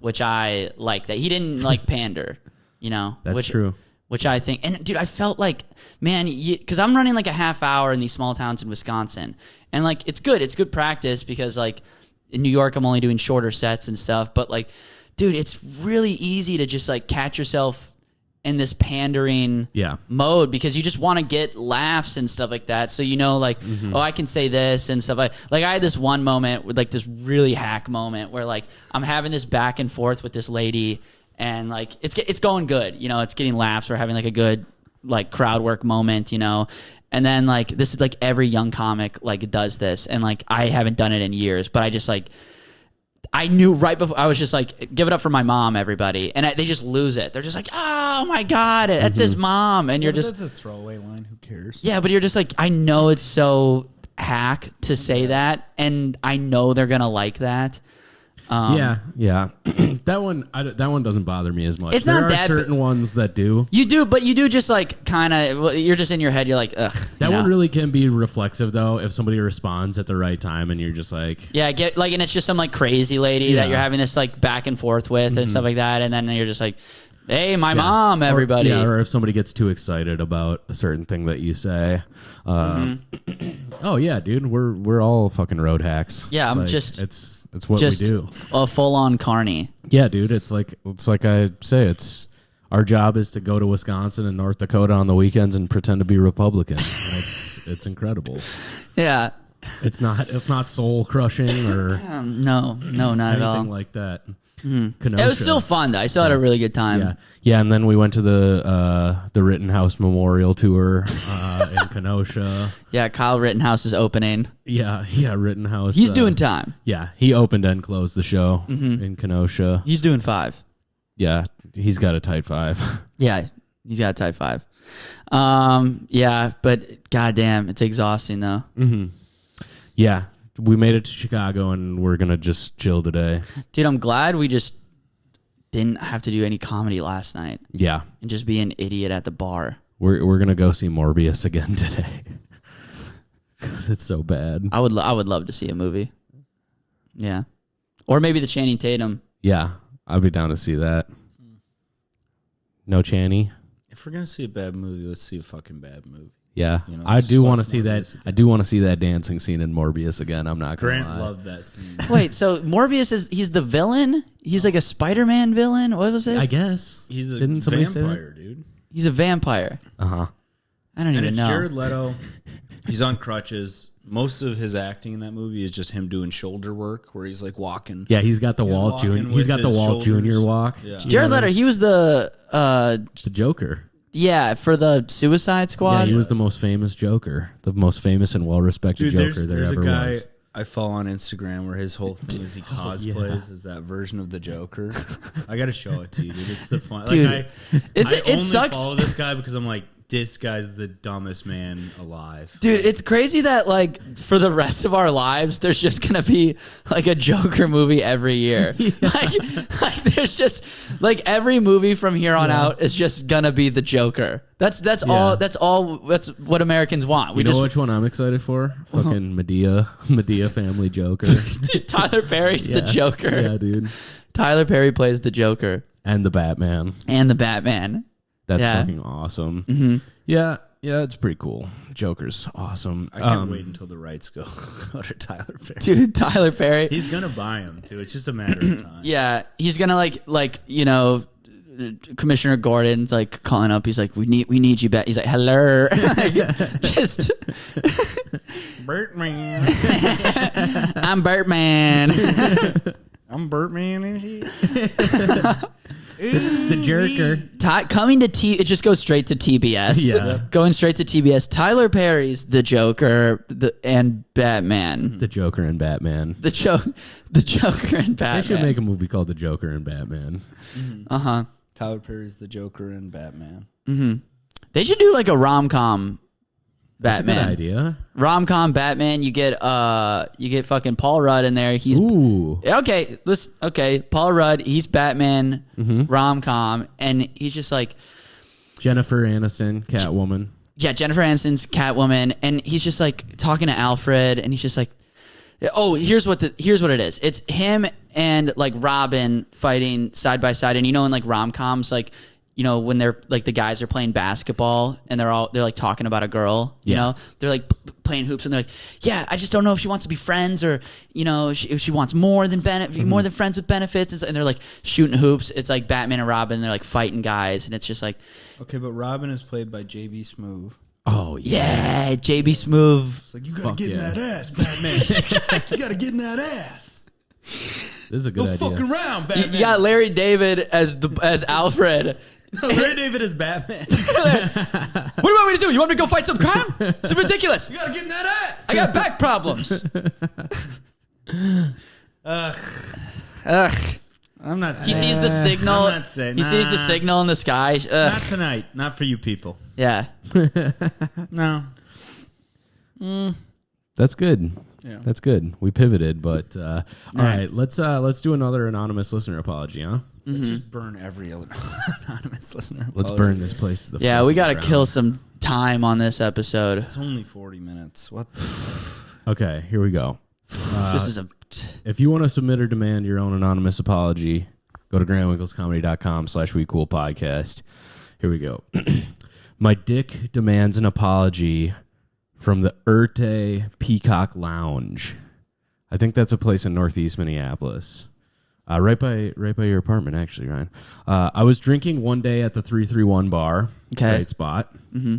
which I like that. He didn't like pander, you know. That's true. Which I think, and dude, I felt like, man, because I'm running like a half hour in these small towns in Wisconsin, and like it's good practice because like in New York I'm only doing shorter sets and stuff, but like, dude, it's really easy to just like catch yourself in this pandering mode because you just want to get laughs and stuff like that. So you know, like, oh, I can say this and stuff like I had this one moment with like this really hack moment where like I'm having this back and forth with this lady. And like it's going good, you know. It's getting laughs. We're having like a good like crowd work moment, you know. And then like this is like every young comic like does this, and like I haven't done it in years, but I just like I knew right before I was just like give it up for my mom, everybody, and they just lose it. They're just like, oh my god, that's his mom, and you're just that's a throwaway line. Who cares? Yeah, but you're just like I know it's so hack to say that, and I know they're gonna like that. Yeah. that one doesn't bother me as much. It's there not are that certain ones that do. You do, but you do just like kind of. You're just in your head. You're like, ugh. That one really can be reflexive though. If somebody responds at the right time, and you're just like, yeah, get like, and it's just some like crazy lady that you're having this like back and forth with and stuff like that, and then you're just like, hey, my mom, everybody. Or if somebody gets too excited about a certain thing that you say, oh yeah, dude, we're all fucking road hacks. Yeah, I'm like, just it's what we do. A full on carny. Yeah, dude, it's like I say, it's our job is to go to Wisconsin and North Dakota on the weekends and pretend to be Republican. It's incredible. Yeah, it's not soul crushing or no, not at all. Anything like that. It was still fun though. I still had a really good time. Yeah, and then we went to the Rittenhouse Memorial Tour in Kenosha. Yeah, Kyle Rittenhouse is opening. Yeah, Rittenhouse. He's doing time. Yeah, he opened and closed the show in Kenosha. He's doing 5. Yeah, he's got a tight 5. Yeah, he's got a tight 5. Yeah, but goddamn, it's exhausting though. Yeah. We made it to Chicago, and we're going to just chill today. Dude, I'm glad we just didn't have to do any comedy last night. Yeah. And just be an idiot at the bar. We're going to go see Morbius again today. Because it's so bad. I would love to see a movie. Yeah. Or maybe the Channing Tatum. Yeah, I'd be down to see that. No Channy? If we're going to see a bad movie, let's see a fucking bad movie. Yeah, you know, I do want to see Morbius that. I do want to see that dancing scene in Morbius again. I'm not gonna lie. Grant loved that scene. Wait, so Morbius he's the villain? He's like a Spider-Man villain? What was it? I guess He's a Didn't somebody say vampire, dude. He's a vampire. Uh-huh. I don't even it's know. Jared Leto. He's on crutches. Most of his acting in that movie is just him doing shoulder work, where he's like walking. Yeah, he's got the Walt Jr. He's got the Walt Jr. walk. Yeah. Jared Leto, he was the Joker. yeah, for the Suicide Squad. Yeah, he was the most famous Joker, the most famous and well-respected Joker there's ever a guy was. I follow on Instagram where his whole thing is he cosplays as that version of the Joker. I got to show it to you, dude. It's the fun. Dude, like it only sucks. follow this guy because I'm like, this guy's the dumbest man alive. Dude, it's crazy that like for the rest of our lives, there's just gonna be like a Joker movie every year. Like there's just like every movie from here on out is just gonna be the Joker. That's what Americans want. You know which one I'm excited for? Fucking Medea family Joker. Dude, Tyler Perry's the Joker. Yeah, dude. Tyler Perry plays the Joker And the Batman. That's fucking awesome. Yeah, it's pretty cool. Joker's awesome. I can't wait until the rights go to Tyler Perry. Dude, Tyler Perry. He's gonna buy him too. It's just a matter of time. Yeah, he's gonna like you know, Commissioner Gordon's like calling up. He's like, we need you back. He's like, hello, like, just Birdman. I'm Birdman. I'm Birdman and shit. The Jerker. Coming to it just goes straight to TBS. Yeah. Going straight to TBS. Tyler Perry's the Joker and Batman. The Joker and Batman. The Joker and Batman. They should make a movie called The Joker and Batman. Tyler Perry's the Joker and Batman. They should do like a rom-com Batman. That's a good idea. Rom-com Batman. You get fucking Paul Rudd in there. He's okay. Listen, okay. Paul Rudd. He's Batman. Rom-com, and he's just like Jennifer Aniston, Catwoman. Yeah, Jennifer Aniston's Catwoman, and he's just like talking to Alfred, and he's just like, "Oh, here's what it is. It's him and like Robin fighting side by side, and in like rom-coms, like." When they're like the guys are playing basketball and they're like talking about a girl, they're like playing hoops and they're like, yeah, I just don't know if she wants to be friends or, if she wants more than more than friends with benefits. And they're like shooting hoops. It's like Batman and Robin. They're like fighting guys. And it's just like. Okay, but Robin is played by J.B. Smoove. Oh, yeah. Yeah, J.B. Smoove. It's like, you got to get in that ass, Batman. You got to get in that ass. This is a good idea. Don't fuck around, Batman. You got Larry David as Alfred. No, Larry David is Batman. What do you want me to do? You want me to go fight some crime? It's ridiculous. You gotta get in that ass. I got back problems. Ugh. I'm not saying. He sees the signal. I'm not saying. He sees the signal in the sky. Not tonight. Not for you people. Yeah. No. That's good. Yeah. That's good. We pivoted, but all right. Let's do another anonymous listener apology, huh? Let's just burn every anonymous listener. Let's burn this place to the Yeah, we got to ground. kill some time on this episode. It's only 40 minutes. What the Okay, here we go. This is a... If you want to submit or demand your own anonymous apology, go to grantwinklescomedy.com/wecoolpodcast. Here we go. My dick demands an apology from the Urte Peacock Lounge. I think that's a place in Northeast Minneapolis. Right by your apartment, actually, Ryan. I was drinking one day at the 331 bar. Okay. Great spot. Mm-hmm.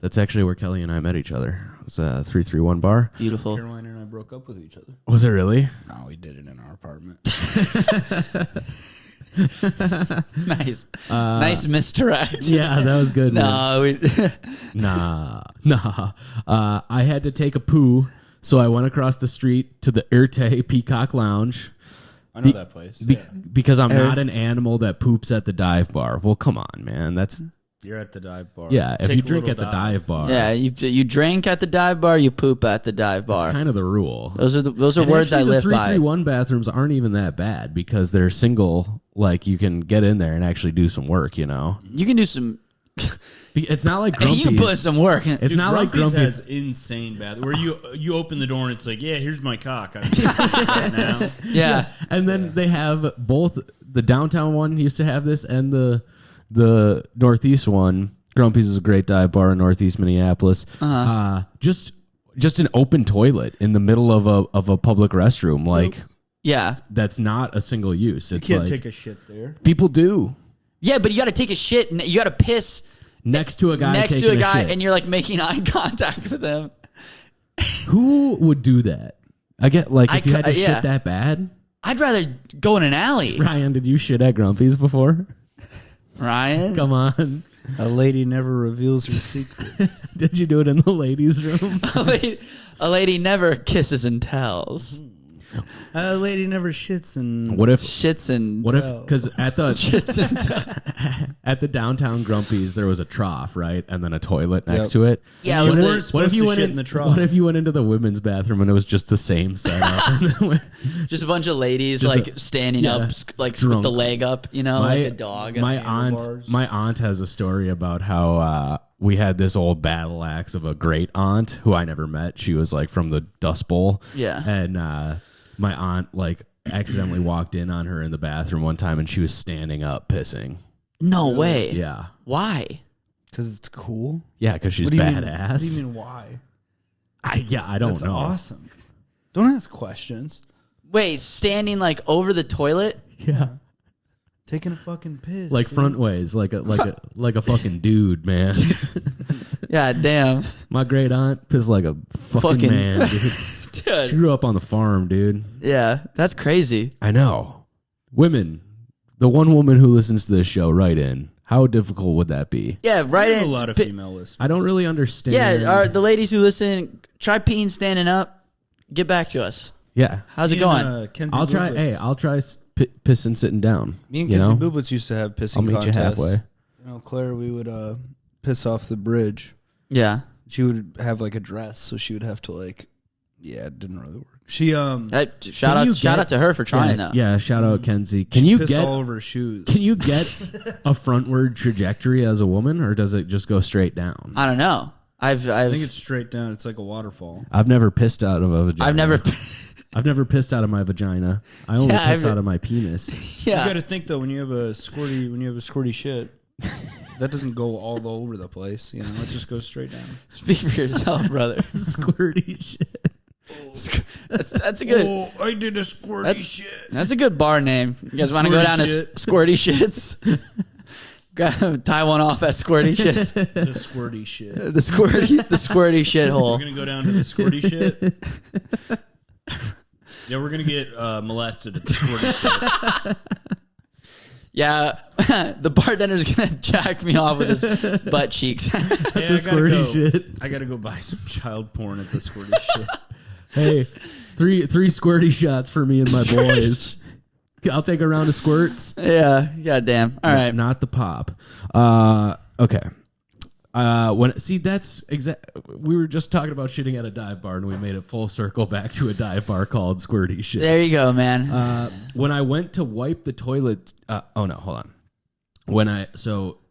That's actually where Kelly and I met each other. It was a 331 bar. Beautiful. Caroline and I broke up with each other. Was it really? No, we did it in our apartment. Nice. Nice misdirect. Yeah, that was good. No, Nah. I had to take a poo, so I went across the street to the Urte Peacock Lounge. I know that place. Because I'm not an animal that poops at the dive bar. Well, come on, man. You're at the dive bar. Yeah, if Take you a drink little at the dive bar. yeah, you drink at the dive bar, you poop at the dive bar. That's kind of the rule. Those are And words I actually, live the by. 331 bathrooms aren't even that bad because they're single. Like, you can get in there and actually do some work, You can do some... It's not like Grumpy's. You can put some work. It's not like Grumpy's has insane bath where you open the door and it's like, yeah, here's my cock. I'm right now. Yeah. And then they have both the downtown one used to have this and the Northeast one. Grumpy's is a great dive bar in Northeast Minneapolis. Just an open toilet in the middle of a public restroom, like Yeah. that's not a single use. It's You can't like, take a shit there. people do Yeah, but you got to take a shit and you got to piss next to a guy taking a shit. and you're like making eye contact with him. Who would do that? I get like if you had to yeah. shit that bad. I'd rather go in an alley. Ryan, did you shit at Grumpy's before? Ryan? Come on. A lady never reveals her secrets. Did you do it in the ladies' room? A lady never kisses and tells. A lady never shits and What if Shits and... What if, because at the Shits and tells. at the downtown Grumpy's there was a trough, right, and then a toilet next Yep. to it. Yeah, You it was weren't the, What supposed if you to went shit in, in the trough. What if you went into the women's bathroom and it was just the same setup? just a bunch of ladies Just like standing up, like with drunk. the leg up, like a dog. My handlebars. aunt has a story about how we had this old battle axe of a great aunt who I never met. She was like from the Dust Bowl. Yeah. And my aunt like accidentally walked in on her in the bathroom one time and she was standing up pissing. No way. Yeah. Why? because it's cool. Yeah, because she's What do you mean- badass. What do you mean why? I don't That's know. awesome. Don't ask questions. Wait, standing like over the toilet? Yeah. Taking a fucking piss. Like dude. front ways, like a fucking dude, man. Yeah, damn. My great aunt pissed like a fucking man, dude. She Dude. grew up on the farm, dude. Yeah, that's crazy. I know. Women, the one woman who listens to this show, write in. How difficult would that be? Yeah, right I have in. a lot of female listeners. I don't really understand. Yeah, the ladies who listen, try peeing standing up. Get back to us. Yeah. How's it Me and, going? Kenzie I'll try. Bubitz. Hey, I'll try pissing sitting down. Me and you Kenzie know? Bubitz used to have pissing I'll meet contests. you halfway. Claire, we would piss off the bridge. Yeah. She would have like a dress, so she would have to like, yeah, it didn't really work. She shout out to her for trying though. Yeah, shout out Kenzie. Can you get all over her shoes? Can you get a frontward trajectory as a woman, or does it just go straight down? I don't know. I think it's straight down. It's like a waterfall. I've never pissed out of a vagina. I've never pissed out of my vagina. I only piss out of my penis. Yeah. You got to think though, when you have a squirty shit, that doesn't go all over the place. You know, it just goes straight down. Speak for yourself, brother. Squirty shit. That's a good. Oh, I did a squirty shit. That's a good bar name. You guys want to go down to Squirty Shits? Tie one off at Squirty Shits. The squirty shit. The squirty shithole. We're gonna go down to the squirty shit. Yeah, we're gonna get molested at the squirty shit. Yeah, the bartender's gonna jack me off with his butt cheeks. Hey, Shit. I gotta go buy some child porn at the squirty shit. Hey, three squirty shots for me and my boys. I'll take a round of squirts. Yeah, goddamn. All right, not the pop. Okay. That's exact. We were just talking about shitting at a dive bar, and we made it full circle back to a dive bar called Squirty Shit. There you go, man. When I went to wipe the toilet, hold on.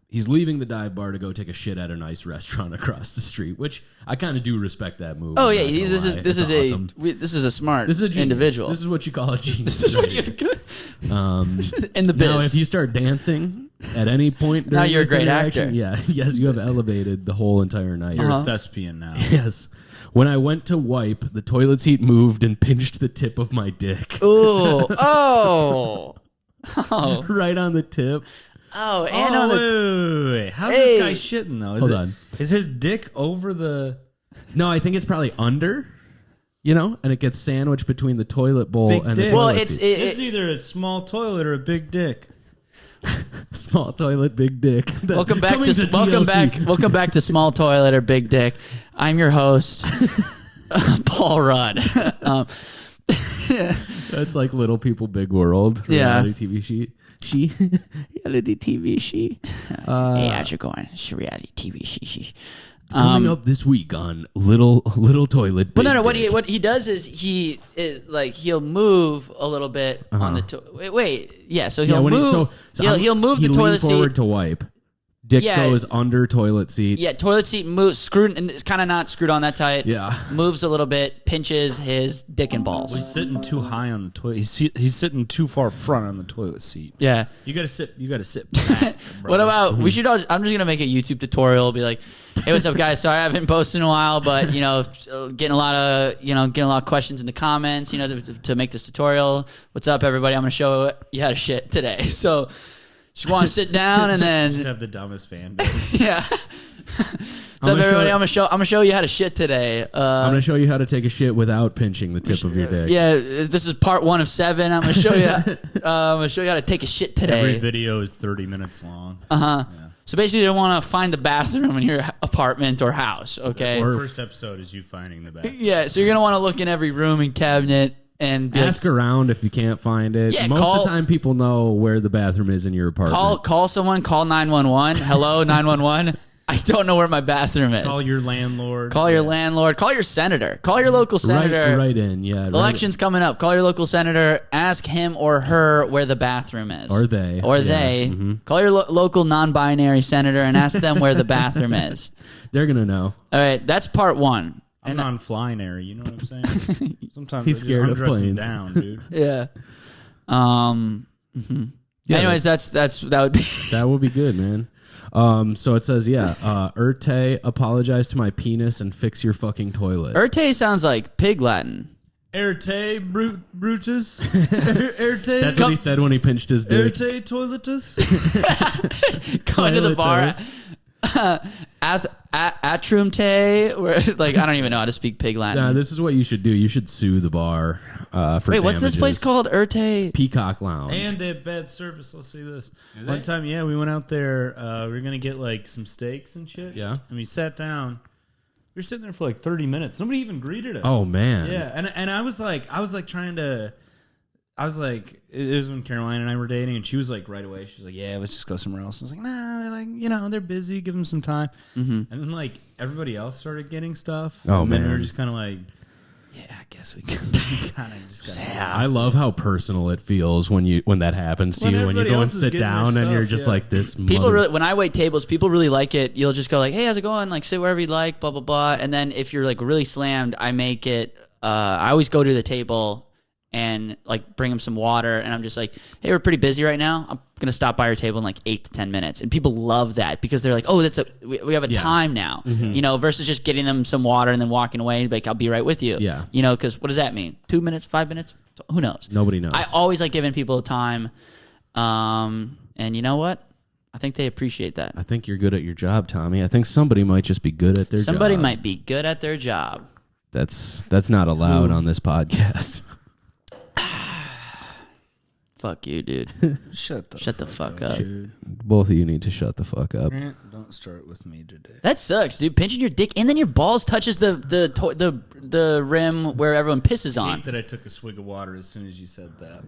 He's leaving the dive bar to go take a shit at a nice restaurant across the street, which I kind of do respect that move. Oh yeah, this is a smart individual. This is what you call a genius. This is what you in the biz. Now, if you start dancing at any point during now you're a great actor. Yeah, yes, you have elevated the whole entire night. You're a thespian now. Yes. When I went to wipe, the toilet seat moved and pinched the tip of my dick. Ooh. Oh. Right on the tip. Oh, and on the... Wait. How's this guy shitting, though? Hold on. Is his dick over the... No, I think it's probably under, and it gets sandwiched between the toilet bowl Big and dick. the toilet Well, seat. It's either a small toilet or a big dick. Small toilet, big dick. Welcome back to Small Toilet or Big Dick. I'm your host, Paul Rudd. That's like Little People, Big World. Reality TV sheet. Reality TV sheet. Hey, how's it going? It's a reality TV sheet. Coming up this week on Little Toilet. But no. What he does is he'll move a little bit on the wait. Yeah, so he'll move. He'll move the toilet seat forward to wipe. Dick goes under toilet seat. Yeah, toilet seat moves, screwed, and it's kind of not screwed on that tight. Yeah. Moves a little bit, pinches his dick and balls. Well, he's sitting too high on the toilet. He's sitting too far front on the toilet seat. Yeah. You gotta sit back. What about, I'm just going to make a YouTube tutorial, be like, hey, what's up, guys? Sorry I haven't posted in a while, but, getting a lot of questions in the comments, to make this tutorial. What's up, everybody? I'm going to show you how to shit today. So... Just want to sit down and then just have the dumbest fan base. Yeah. What's up, everybody? I'm gonna show you how to shit today. I'm gonna show you how to take a shit without pinching the tip of your dick. Yeah, this is part 1 of 7. I'm gonna show you. I'm gonna show you how to take a shit today. Every video is 30 minutes long. Yeah. So basically, you want to find the bathroom in your apartment or house. Okay. The first episode is you finding the bathroom. Yeah. So you're gonna want to look in every room and cabinet. And ask around if you can't find it. Yeah, Most of the time, people know where the bathroom is in your apartment. Call someone. Call 911. Hello, 911. I don't know where my bathroom is. Call your landlord. Call your landlord. Call your senator. Call your local senator. Right in. Yeah. Election's coming up. Call your local senator. Ask him or her where the bathroom is. Or they. Mm-hmm. Call your local non-binary senator and ask them where the bathroom is. They're gonna know. All right, that's part 1. I'm non-flying you know what I'm saying? Sometimes he's scared of planes. Down, dude. Yeah. Yeah. Anyways, that would be good, man. So it says, Urte, apologize to my penis and fix your fucking toilet. Urte sounds like pig Latin. Erte, Brutus. Erte. That's what he said when he pinched his dick. Erte, toiletus. Going to the bar. Atrumte, where I don't even know how to speak pig Latin. Nah, this is what you should do. You should sue the bar for Wait, what's this place called? Urte? Peacock Lounge. And they have bad service. Let's see this. One time, we went out there. We were gonna get some steaks and shit. Yeah. And we sat down. We were sitting there for 30 minutes. Nobody even greeted us. Oh man. Yeah. And I was trying to. I was like, it was when Caroline and I were dating, and she was like, right away, she's like, yeah, let's just go somewhere else. I was like, nah, like, they're busy, give them some time. And then like everybody else started getting stuff. Oh, and man. then we were just kind of like, yeah, I guess we kind of just got. Yeah. I love how personal it feels when that happens to When you, when you everybody go and else is sit getting their down and stuff, you're just yeah. like this. People really, when I wait tables, people really like it. You'll just go like, "Hey, how's it going?" Like, sit wherever you like, blah blah blah. And then if you're like really slammed, I make it. I always go to the table and like bring them some water, and I'm just like, "Hey, we're pretty busy right now. I'm gonna stop by your table in like 8 to 10 minutes." And people love that because they're like, "Oh, we have a time now," versus just getting them some water and then walking away and be like, "I'll be right with you." Yeah. Because what does that mean? 2 minutes, 5 minutes? Who knows? Nobody knows. I always like giving people time, and you know what? I think they appreciate that. I think you're good at your job, Tommy. I think somebody might just be good at their job. Somebody might be good at their job. That's not allowed on this podcast. Fuck you, dude. Shut the fuck up. dude. Both of you need to shut the fuck up. Don't start with me today. That sucks, dude. Pinching your dick and then your balls touches the rim where everyone pisses I on. hate that I took a swig of water as soon as you said that.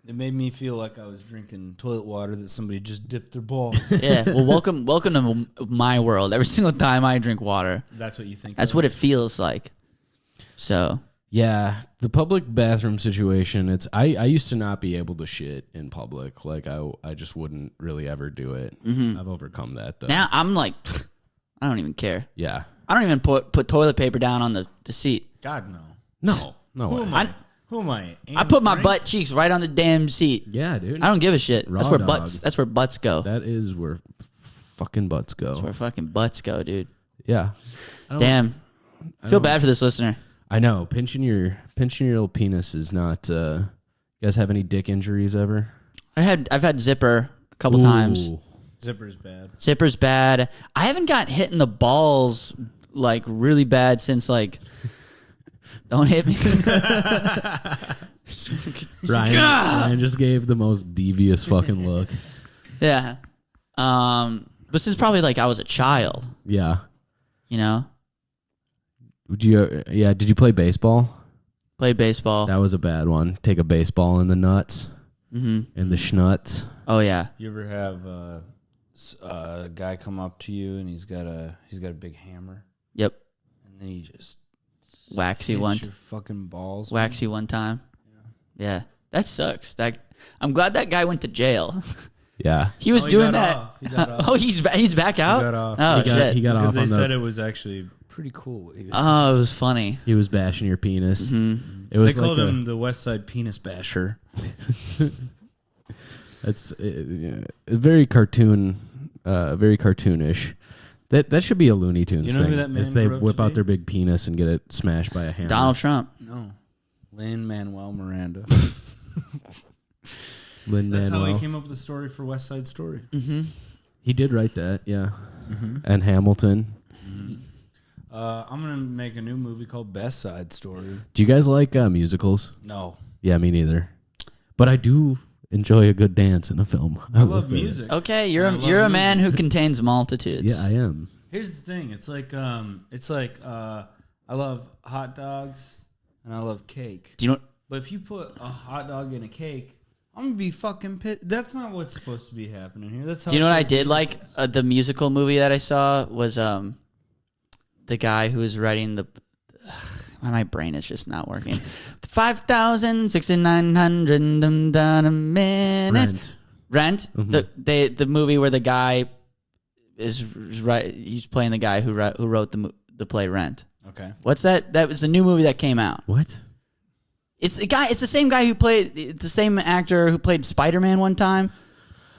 It made me feel like I was drinking toilet water that somebody just dipped their balls. Yeah. Well, welcome to my world. Every single time I drink water, That's what you think. that's what it feels like. So Yeah, the public bathroom situation. I used to not be able to shit in public. Like I just wouldn't really ever do it. I've overcome that though. now I'm like, I don't even care. Yeah. I don't even put toilet paper down on the seat. God no. No Who way. am I? Who am I? I put my Frank? butt cheeks right on the damn seat. Yeah, dude. I don't give a shit. Raw That's where dog. butts. That's where butts go. That is where fucking butts go. That's where fucking butts go, dude. Yeah. Damn. Feel bad for this listener. I know. Pinching your little penis is not. You guys have any dick injuries ever? I've had zipper a couple times. Ooh. Zipper's bad. Zipper's bad. I haven't got hit in the balls like really bad since like. Don't hit me. Ryan just gave the most devious fucking look. Yeah. But since probably like I was a child, Yeah. you know, Did you play baseball? played baseball. That was a bad one. Take a baseball in the nuts. In the schnuts. Oh yeah. You ever have a guy come up to you and he's got a big hammer Yep. and then he just Wax you hits one. your fucking balls. Wax you one time. Yeah. That sucks. I'm glad that guy went to jail. Yeah. He was Oh, he doing got that. off. He got off. Oh, he's back out. got off. Oh He got- shit. he got Because off they on said the. it was actually pretty cool. What he was Oh, it was funny. He was bashing your penis. Mm-hmm. It was they like called him the West Side Penis Basher. It's very cartoon, very cartoonish. That should be a Looney Tunes You know who thing. that man is they grew up whip to out be? their big penis and get it smashed by a hammer. Donald Trump. No, Lin-Manuel Miranda. Lin That's how Manuel. he came up with the story for West Side Story. He did write that, yeah. And Hamilton. I'm gonna make a new movie called Best Side Story. Do you guys like musicals? No, Yeah, me neither. But I do enjoy a good dance in a film. I will love say that. music. Okay, I you're love a man movies. who contains multitudes. Yeah, I am. Here's the thing. It's like I love hot dogs and I love cake. Do you know? But if you put a hot dog in a cake, I'm gonna be fucking pissed. That's not what's supposed to be happening here. That's how. Do you know what I did like? The musical movie that I saw was the guy who was writing the. My brain is just not working. 5,600 minutes. Rent. The movie where the guy is right. He's playing the guy who wrote the play Rent. Okay. What's that? That was a new movie that came out. What? It's the guy. It's the same guy who played. It's the same actor who played Spider-Man one time.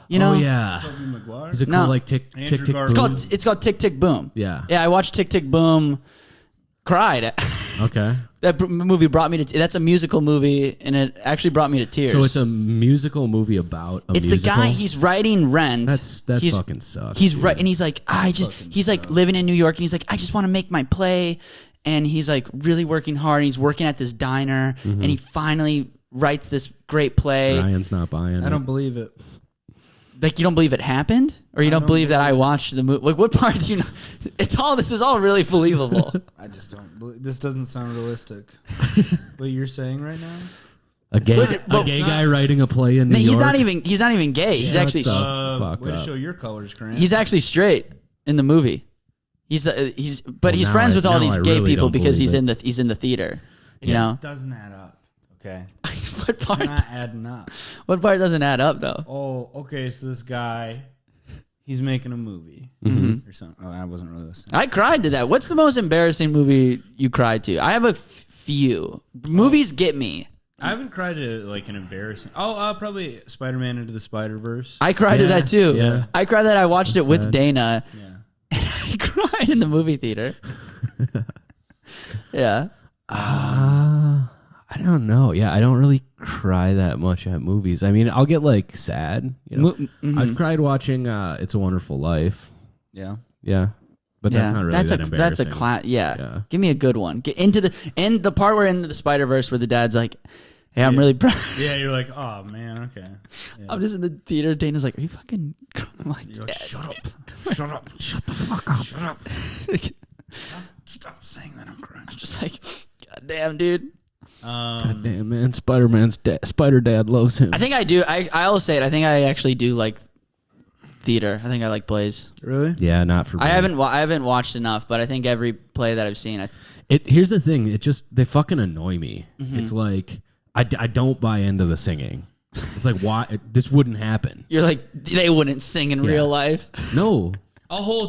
You know? Oh, yeah. Tobey Maguire. Is it No. called like Tick Andrew Tick Tick Garfield. Boom? It's called Tick Tick Boom. Yeah. Yeah, I watched Tick Tick Boom. Cried. Okay. That movie brought me to. That's a musical movie, and it actually brought me to tears. So it's a musical movie about a It's musical? the guy. He's writing Rent. That He's- fucking sucks. He's dude. right, and he's like, he's like living in New York, and he's like, I just want to make my play, and he's like really working hard. And he's working at this diner, and he finally writes this great play. Ryan's not buying I it. don't believe it. Like, you don't believe it happened, or you don't believe that I watched the movie. Like, what part do you know? This is all really believable. I just don't believe. This doesn't sound realistic. What you're saying right now? A gay guy writing a play in New York. He's not even gay. He's actually way to show your colors, Grant. he's actually straight in the movie. He's friends with all these gay really people don't because he's believe in the theater. It You just know doesn't add up. Okay, what part? it's not adding up. What part doesn't add up though? Oh, okay. So this guy, he's making a movie or something. Oh, I wasn't really listening. I cried to that. What's the most embarrassing movie you cried to? I have a few. Movies get me. I haven't cried to like an embarrassing. Oh, probably Spider-Man Into the Spider-Verse. I cried to that too. Yeah. I cried that I watched it with sad. Dana. Yeah. And I cried in the movie theater. Yeah. I don't know. Yeah, I don't really cry that much at movies. I mean, I'll get like sad. You know, I've cried watching "It's a Wonderful Life." Yeah. Yeah, but that's not really that embarrassing. That's a class. Yeah. Give me a good one. Get into the part where Into the Spider-Verse where the dad's like, "Hey, I'm really proud." Yeah, you're like, oh man, okay. Yeah. I'm just in the theater. Dana's like, "Are you fucking?" I'm like, You're like, shut up, shut up, shut the fuck up, shut up. Stop saying that I'm crying. I'm just like, God damn, dude. God damn, man, Spider Dad loves him. I think I do. I'll say it. I think I actually do like theater. I think I like plays. Really? Yeah, not for me. I haven't watched enough, but I think every play that I've seen, Here's the thing. They fucking annoy me. Mm-hmm. It's like I don't buy into the singing. It's like why this wouldn't happen. you're like, they wouldn't sing in real life. No,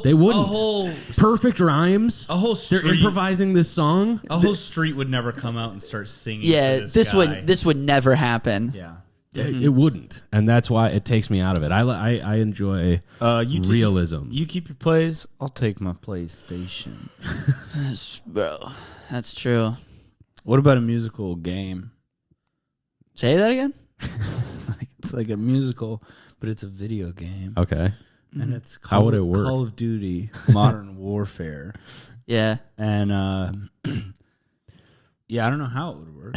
they wouldn't. Perfect rhymes. A whole street. They're improvising this song. A whole street would never come out and start singing. Yeah, for this guy. this would never happen. Yeah. It wouldn't, and that's why it takes me out of it. I enjoy realism. You keep your plays. I'll take my PlayStation. Bro, that's true. What about a musical game? Say that again? It's like a musical, but it's a video game. Okay. And it's How would it work? Call of Duty Modern Warfare. Yeah. And yeah, I don't know how it would work.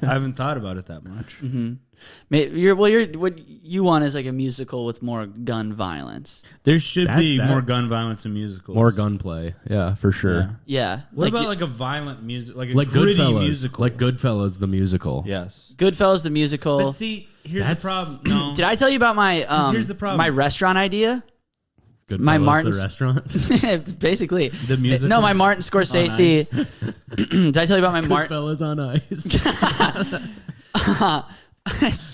I haven't thought about it that much. Mm-hmm. What you want is like a musical with more gun violence. There should be more gun violence in musicals. More gunplay. Yeah, for sure. Yeah. What about like a violent music, like a Like gritty Goodfellas. musical? Like Goodfellas, the musical. Yes. Goodfellas the musical. But see, here's the problem. No. Did I tell you about my here's the problem. my restaurant idea? Goodfellas, My Martin's the restaurant. Basically. The musical? No, my Martin Scorsese. Did I tell you about my Martin? Goodfellas on ice.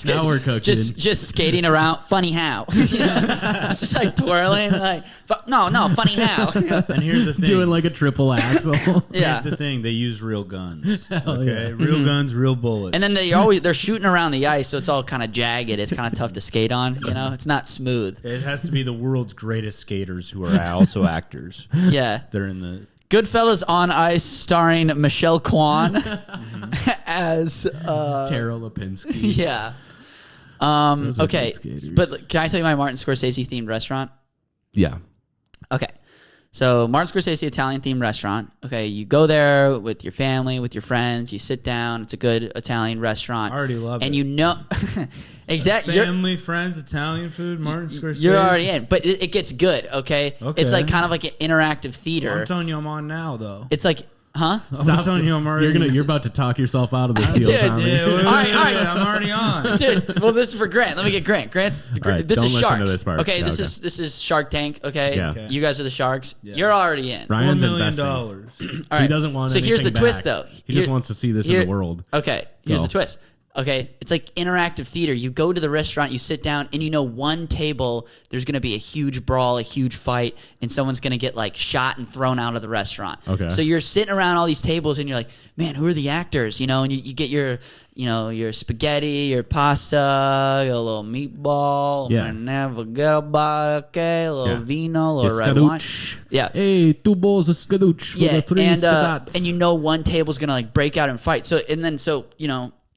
Now we're cooking. Just skating around. Funny how? Just like twirling. Like no, funny how? And here's the thing. Doing like a triple axle. Yeah. Here's the thing. They use real guns. Okay, real guns, real bullets. And then they're shooting around the ice, so it's all kind of jagged. It's kind of tough to skate on. You know, it's not smooth. It has to be the world's greatest skaters who are also actors. Yeah. They're in the Goodfellas on Ice, starring Michelle Kwan as Tara Lipinski. Yeah. Those are Okay, good skaters. but can I tell you my Martin Scorsese themed restaurant? Yeah. Okay. So Martin Scorsese Italian themed restaurant. Okay, you go there with your family, with your friends. You sit down. It's a good Italian restaurant. I already love it. And you know, exactly. family, friends, Italian food, Martin Scorsese. You're already in, but it gets good. Okay, Okay. It's like kind of like an interactive theater. Well, I'm telling you, I'm on now though. It's like, huh? I'm telling you, I'm already. You're about to talk yourself out of this deal, Dude, Tommy. Yeah, All right. I'm already on. Dude, well, this is for Grant. Let me get Grant. This right, is don't listen Sharks. to this part. Okay, Yeah, this okay. is Shark Tank. Okay, Yeah. Okay. You guys are the Sharks. You're already in. Ryan's $4 million. investing. All right. He doesn't want. So here's the anything twist, back. though. He just wants to see this in the world. Okay, here's Go. the twist. Okay, it's like interactive theater. You go to the restaurant, you sit down, and you know one table, there's going to be a huge brawl, a huge fight, and someone's going to get like shot and thrown out of the restaurant. Okay. So you're sitting around all these tables, and you're like, man, who are the actors? You know, and you get your, your spaghetti, your pasta, your little meatball, Yeah. and never forget about it, okay, a little Yeah. vino, a little red wine. Skadooch. Yeah. Hey, 2 bowls of skadooch for the 3 and skadats. and you know one table's gonna like break out and fight. So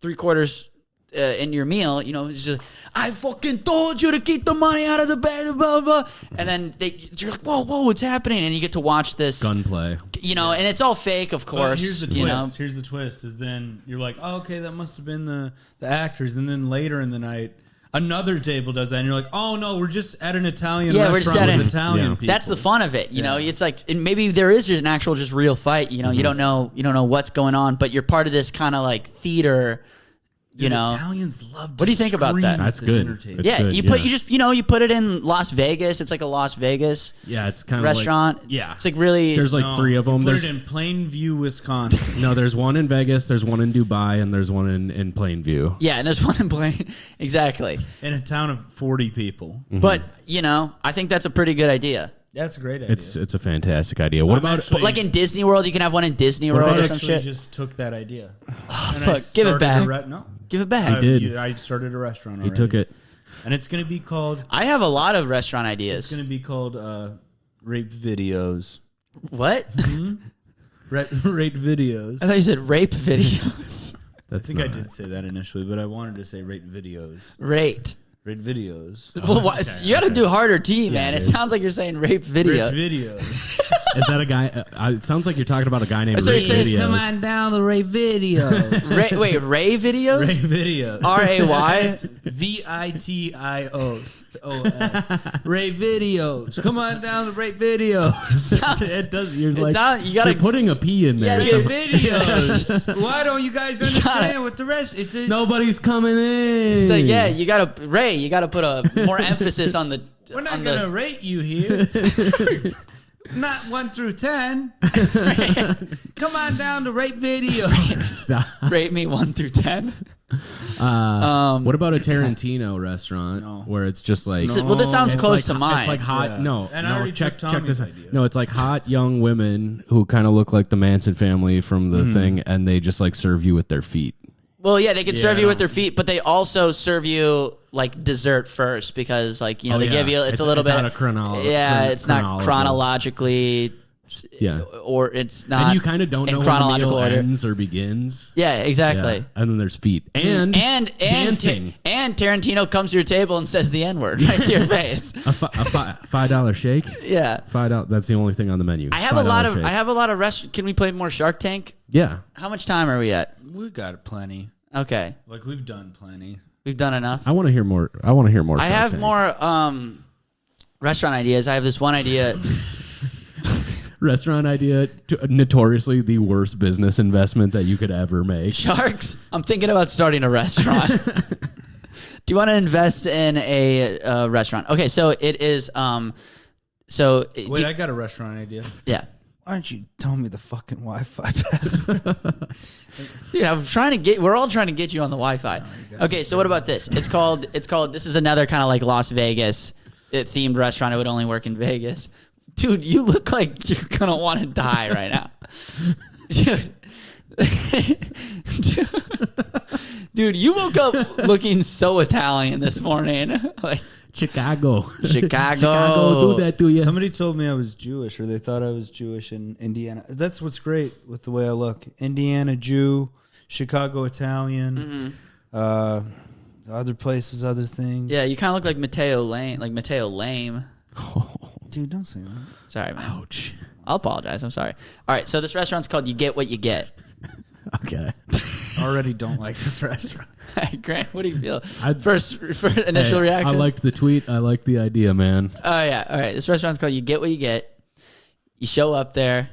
3/4 in your meal, it's just I fucking told you to keep the money out of the bed, blah blah. And then you're like, whoa, what's happening? And you get to watch this gunplay. and it's all fake, of But course. here's the twist. Here's the twist. Is then you're like, oh, okay, that must have been the actors, and then later in the night, another table does that, and you're like, oh no, we're just at an Italian restaurant with Italian people. That's the fun of it, you know. It's like, and maybe there is just an actual, real fight. You don't know what's going on, but you're part of this kind of like theater Italians love. What do you think about that? That's good. It's Yeah, good, you put it in Las Vegas. It's like a Las Vegas it's kind of restaurant. Like, it's like really. There's like 3 of them. Put it in Plainview, Wisconsin. No, there's one in Vegas, there's one in Dubai, and there's one in Plainview. Yeah, and there's one in Plain. Exactly. In a town of 40 people. Mm-hmm. But I think that's a pretty good idea. That's a great idea. It's a fantastic idea. What about But like in Disney World, you can have one in Disney World or some shit. I just took that idea. Fuck, give it back. No. Give it back. I started a restaurant already. He took it. And it's going to be called... I have a lot of restaurant ideas. It's going to be called Rape Videos. What? Rape Videos. I thought you said rape videos. I think I did say that initially, but I wanted to say Rape Videos. Rate. Rape Videos. Well, you got to do harder T, man. It sounds like you're saying rape video. Rape Videos. Is that a guy? It sounds like you're talking about a guy named So Ray you're saying, Videos. Come on down to Rape Videos. Wait, Ray videos? Rape Videos. R-A-Y? Vitios. Rape Videos. Come on down to Rape Videos. It does. You're like you gotta you're putting a P in there. Yeah, Rape Videos. Why don't you guys understand what the rest? Nobody's coming in. It's like, yeah, you gotta put a more emphasis on the. We're not gonna rate you here. Not 1 through 10. Come on down to Rape Videos. Stop. Rate me 1 through 10. What about a Tarantino restaurant where it's just like? Well, this sounds it's close like, to mine. It's like hot. Yeah. No, And no. I already check took Tommy's this out. idea. No, it's like hot young women who kind of look like the Manson family from the thing, and they just like serve you with their feet. Well, yeah, they could serve Yeah. you with their feet, but they also serve you like dessert first because, like, they give you it's a little bit out of chronology. Yeah, it's not chronologically. Yeah, or it's not. and you kind of don't in know when chronological the meal order. ends or begins. Yeah, exactly. Yeah. And then there's feet and dancing. And Tarantino comes to your table and says the N-word right to your face. A $5 shake. Yeah, $5. That's the only thing on the menu. I have a lot of. shake. I have a lot of restaurants. Can we play more Shark Tank? Yeah. How much time are we at? We got plenty. Okay, Like we've done plenty. we've done enough. I want to hear more. I I Shark have Tank. more restaurant ideas. I have this one idea. Restaurant idea, notoriously the worst business investment that you could ever make. Sharks, I'm thinking about starting a restaurant. Do you want to invest in a restaurant? Okay, so it is. Wait, I got a restaurant idea. Yeah. Why aren't you telling me the fucking Wi-Fi password? Dude, I'm trying to get. We're all trying to get you on the Wi-Fi. Okay, so what about this? It's called. This is another kind of like Las Vegas themed restaurant. It would only work in Vegas. Dude, you look like you're gonna want to die right now. Dude, you woke up looking so Italian this morning. Like Chicago. Chicago do that to you. Somebody told me I was Jewish, or they thought I was Jewish in Indiana. That's what's great with the way I look. Indiana Jew, Chicago Italian, other places, other things. Yeah, you kind of look like Mateo Lame. Dude, don't say that. Sorry, man. Ouch. I'll apologize. I'm sorry. All right, so this restaurant's called You Get What You Get. Okay. Already don't like this restaurant. Grant, what do you feel? First Initial reaction? I liked the tweet. I liked the idea, man. Oh, yeah. All right, this restaurant's called You Get What You Get. You show up there,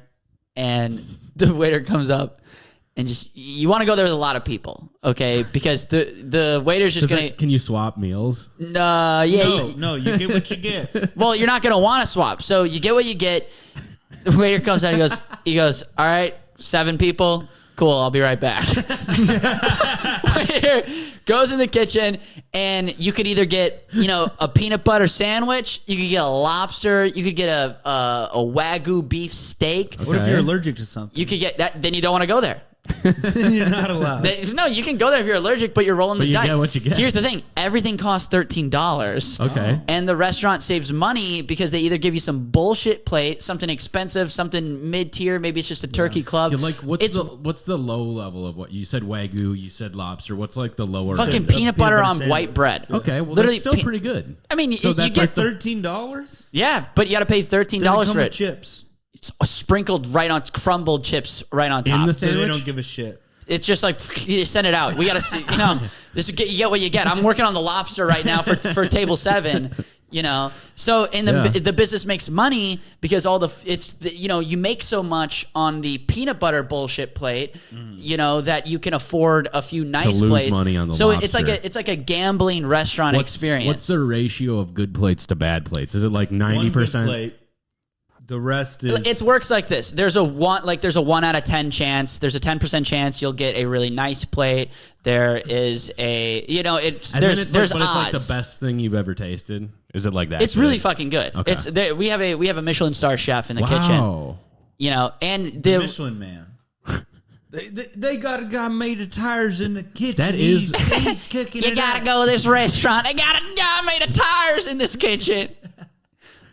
and the waiter comes up, and you want to go there with a lot of people, okay? Because the waiter's just going to... Can you swap meals? No, you get what you get. Well, you're not going to want to swap. So you get what you get. The waiter comes out. He goes, all right, 7 people. Cool, I'll be right back. Waiter goes in the kitchen, and you could either get, a peanut butter sandwich. You could get a lobster. You could get a Wagyu beef steak. What if you're allergic to something? You could get that. Then you don't want to go there. Then you're not allowed. No, you can go there if you're allergic, but you're rolling the dice. You get what you get. Here's the thing: everything costs $13. Okay. And the restaurant saves money because they either give you some bullshit plate, something expensive, something mid-tier. Maybe it's just a turkey club. Yeah, like what's the low level of what you said? Wagyu, you said lobster. What's like the lower? Fucking peanut butter on sandwich. white bread. Okay, well Literally that's still pretty good. I mean, So you that's get like $13? yeah, but you got to pay $13 Does it come for with it. chips? It's sprinkled right on crumbled chips right on top. In the So they sandwich? don't give a shit. It's just like you send it out. We gotta see. This is you get what you get. I'm working on the lobster right now for table 7. You know, so the business makes money because you make so much on the peanut butter bullshit plate, you know, that you can afford a few nice plates. Money on the so lobster. it's like a gambling restaurant experience. What's the ratio of good plates to bad plates? Is it like 90%? The rest is. It works like this. There's a 1 out of 10 chance. There's a 10% chance you'll get a really nice plate. There is a there's odds. It's like the best thing you've ever tasted. Is it like that? It's really fucking good. Okay. We have a Michelin star chef in the kitchen. You know, and the Michelin man. They got a guy made of tires in the kitchen. That is, he's cooking. You gotta go to this restaurant. They got a guy made of tires in this kitchen.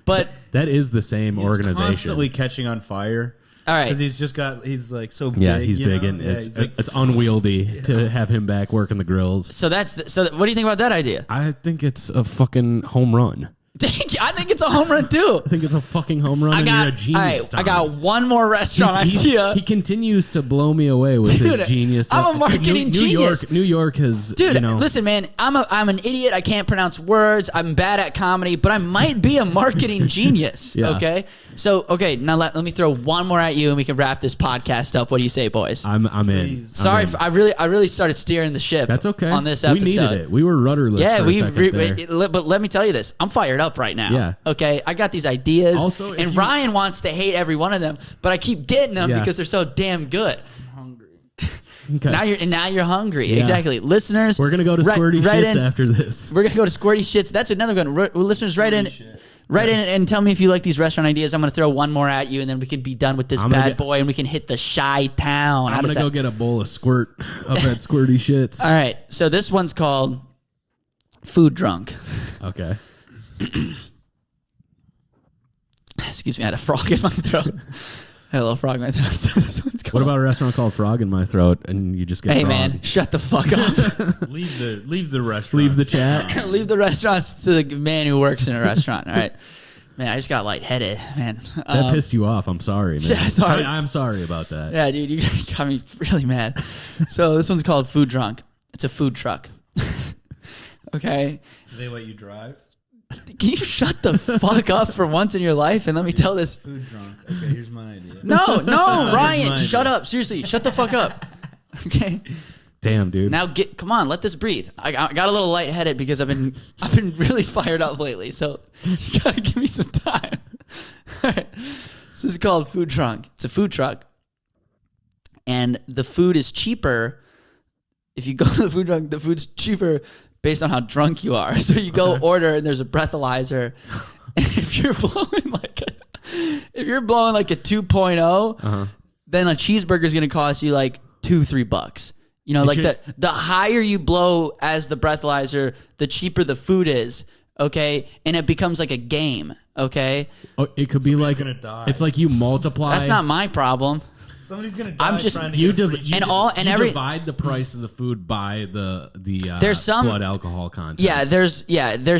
But that is the same organization. Constantly catching on fire. All right, because he's like so big. Yeah, he's big and it's unwieldy to have him back working the grills. So what do you think about that idea? I think it's a fucking home run. I think it's a home run too. I think it's a fucking home run. You're a genius. I got one more restaurant idea. He continues to blow me away with his genius. I'm a marketing genius. New York has. Dude, listen, man. I'm an idiot. I can't pronounce words. I'm bad at comedy, but I might be a marketing genius. Yeah. Okay. So now let me throw one more at you, and we can wrap this podcast up. What do you say, boys? I'm in. Sorry, I really started steering the ship. That's okay. On this episode, we needed it. We were rudderless. Yeah, for a second but let me tell you this. I'm fired up right now. Yeah. Okay. I got these ideas. Also, and Ryan wants to hate every one of them, but I keep getting them because they're so damn good. I'm hungry. Okay. Now you're hungry. Yeah. Exactly. Listeners, we're gonna go to Squirty Shits after this. We're gonna go to Squirty Shits. That's another one. Listeners, write in and tell me if you like these restaurant ideas. I'm gonna throw one more at you, and then we can be done with this bad boy, and we can hit the Shy Town. I'm gonna go get a bowl of squirt up at Squirty Shits. All right. So this one's called Food Drunk. Okay. Excuse me, I had a frog in my throat. I had a little frog in my throat. So this one's called. What about a restaurant called Frog in My Throat and you just get frog? Man, shut the fuck up. Leave the restaurant. Leave the chat. Leave the restaurants to the man who works in a restaurant. All right. Man, I just got lightheaded, man. That pissed you off. I'm sorry, man. Yeah, sorry. I'm sorry about that. Yeah, dude, you got me really mad. So this one's called Food Drunk. It's a food truck. Okay. Do they let you drive? Can you shut the fuck up for once in your life and let me tell this? Food drunk. Okay, here's my idea. No, Ryan, shut up. Seriously, shut the fuck up. Okay. Damn, dude. Now come on, let this breathe. I got a little lightheaded because I've been really fired up lately. So you gotta give me some time. All right. This is called Food Drunk. It's a food truck, and the food is cheaper. If you go to the food truck, the food's cheaper based on how drunk you are. So you go order and there's a breathalyzer. And if you're blowing like a 2.0, then a cheeseburger is going to cost you like $2-3. You know, the higher you blow as the breathalyzer, the cheaper the food is. Okay. And it becomes like a game. Okay. Oh, it could be like, gonna die. It's like you multiply. That's not my problem. Somebody's gonna die. I'm just trying to you get divide the price of the food by the there's some blood alcohol content. Yeah, there's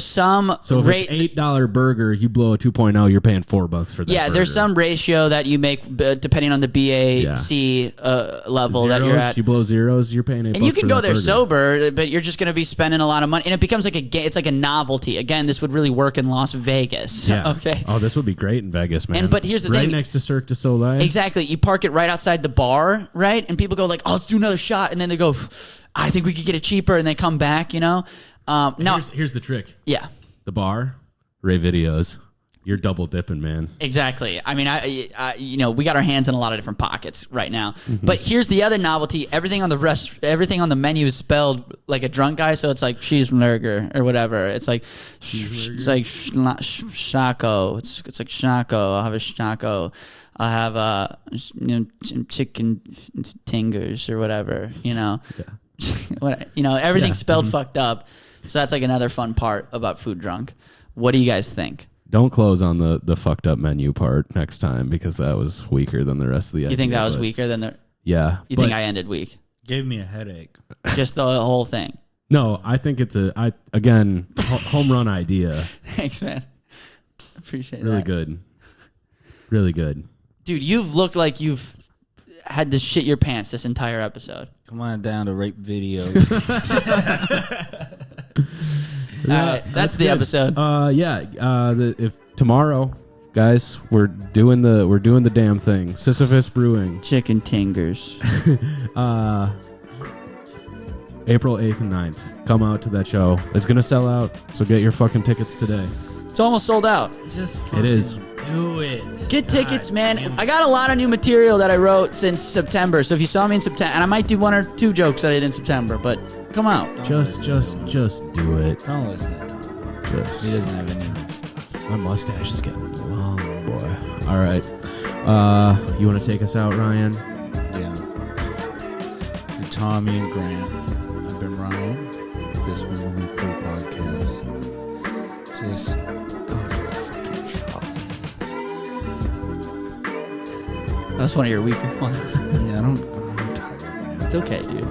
some. So if it's $8 burger, you blow a 2.0, you're paying $4 for that. Yeah, burger. there's some ratio that you make depending on the BAC level zeros, that you're at. You blow zeros, you're paying $8. And you can go there burger. sober, but you're just going to be spending a lot of money, and it becomes like it's like a novelty. Again, this would really work in Las Vegas. Yeah. Okay. Oh, this would be great in Vegas, man. But here's the right thing. next to Cirque du Soleil. Exactly. You park it right outside the bar. Right? And people go like, oh, let's do another shot. And then they go, I think we could get it cheaper. And they come back, you know? Now, here's the trick. Yeah. The bar, Ray Videos. You're double dipping, man. Exactly. I mean, I we got our hands in a lot of different pockets right now. Mm-hmm. But here's the other novelty. Everything on the menu is spelled like a drunk guy. So it's like cheeseburger or whatever. It's like, Shaco. It's like Shaco. I'll have a Shaco. I'll have chicken tingers or whatever, you know. Yeah. Everything's spelled fucked up. So that's like another fun part about Food Drunk. What do you guys think? Don't close on the fucked up menu part next time because that was weaker than the rest of the. You think that was weaker than the? Yeah. You think I ended weak? Gave me a headache. Just the whole thing. No, I think it's home run idea. Thanks, man. Appreciate really that. Good. Really good. Dude, you've looked like you've had to shit your pants this entire episode. Come on down to Rape Video. right, that's the good. episode. If tomorrow, guys, we're doing the damn thing. Sisyphus Brewing. Chicken tingers. April 8th and 9th. Come out to that show. It's gonna sell out, so get your fucking tickets today. It's almost sold out. It is. Do it. Get tickets, man. I got a lot of new material that I wrote since September. So if you saw me in September, and I might do 1 or 2 jokes that I did in September, but come out. Just do it. Don't listen to Tom. He doesn't have any new stuff. My mustache is getting long, boy. All right. You want to take us out, Ryan? Yeah. For Tommy and Grant, I've been Ryan. This has been the We Cool Podcast. Just go to the fucking show. That's one of your weaker ones. Yeah, I'm tired, man. It's okay, dude.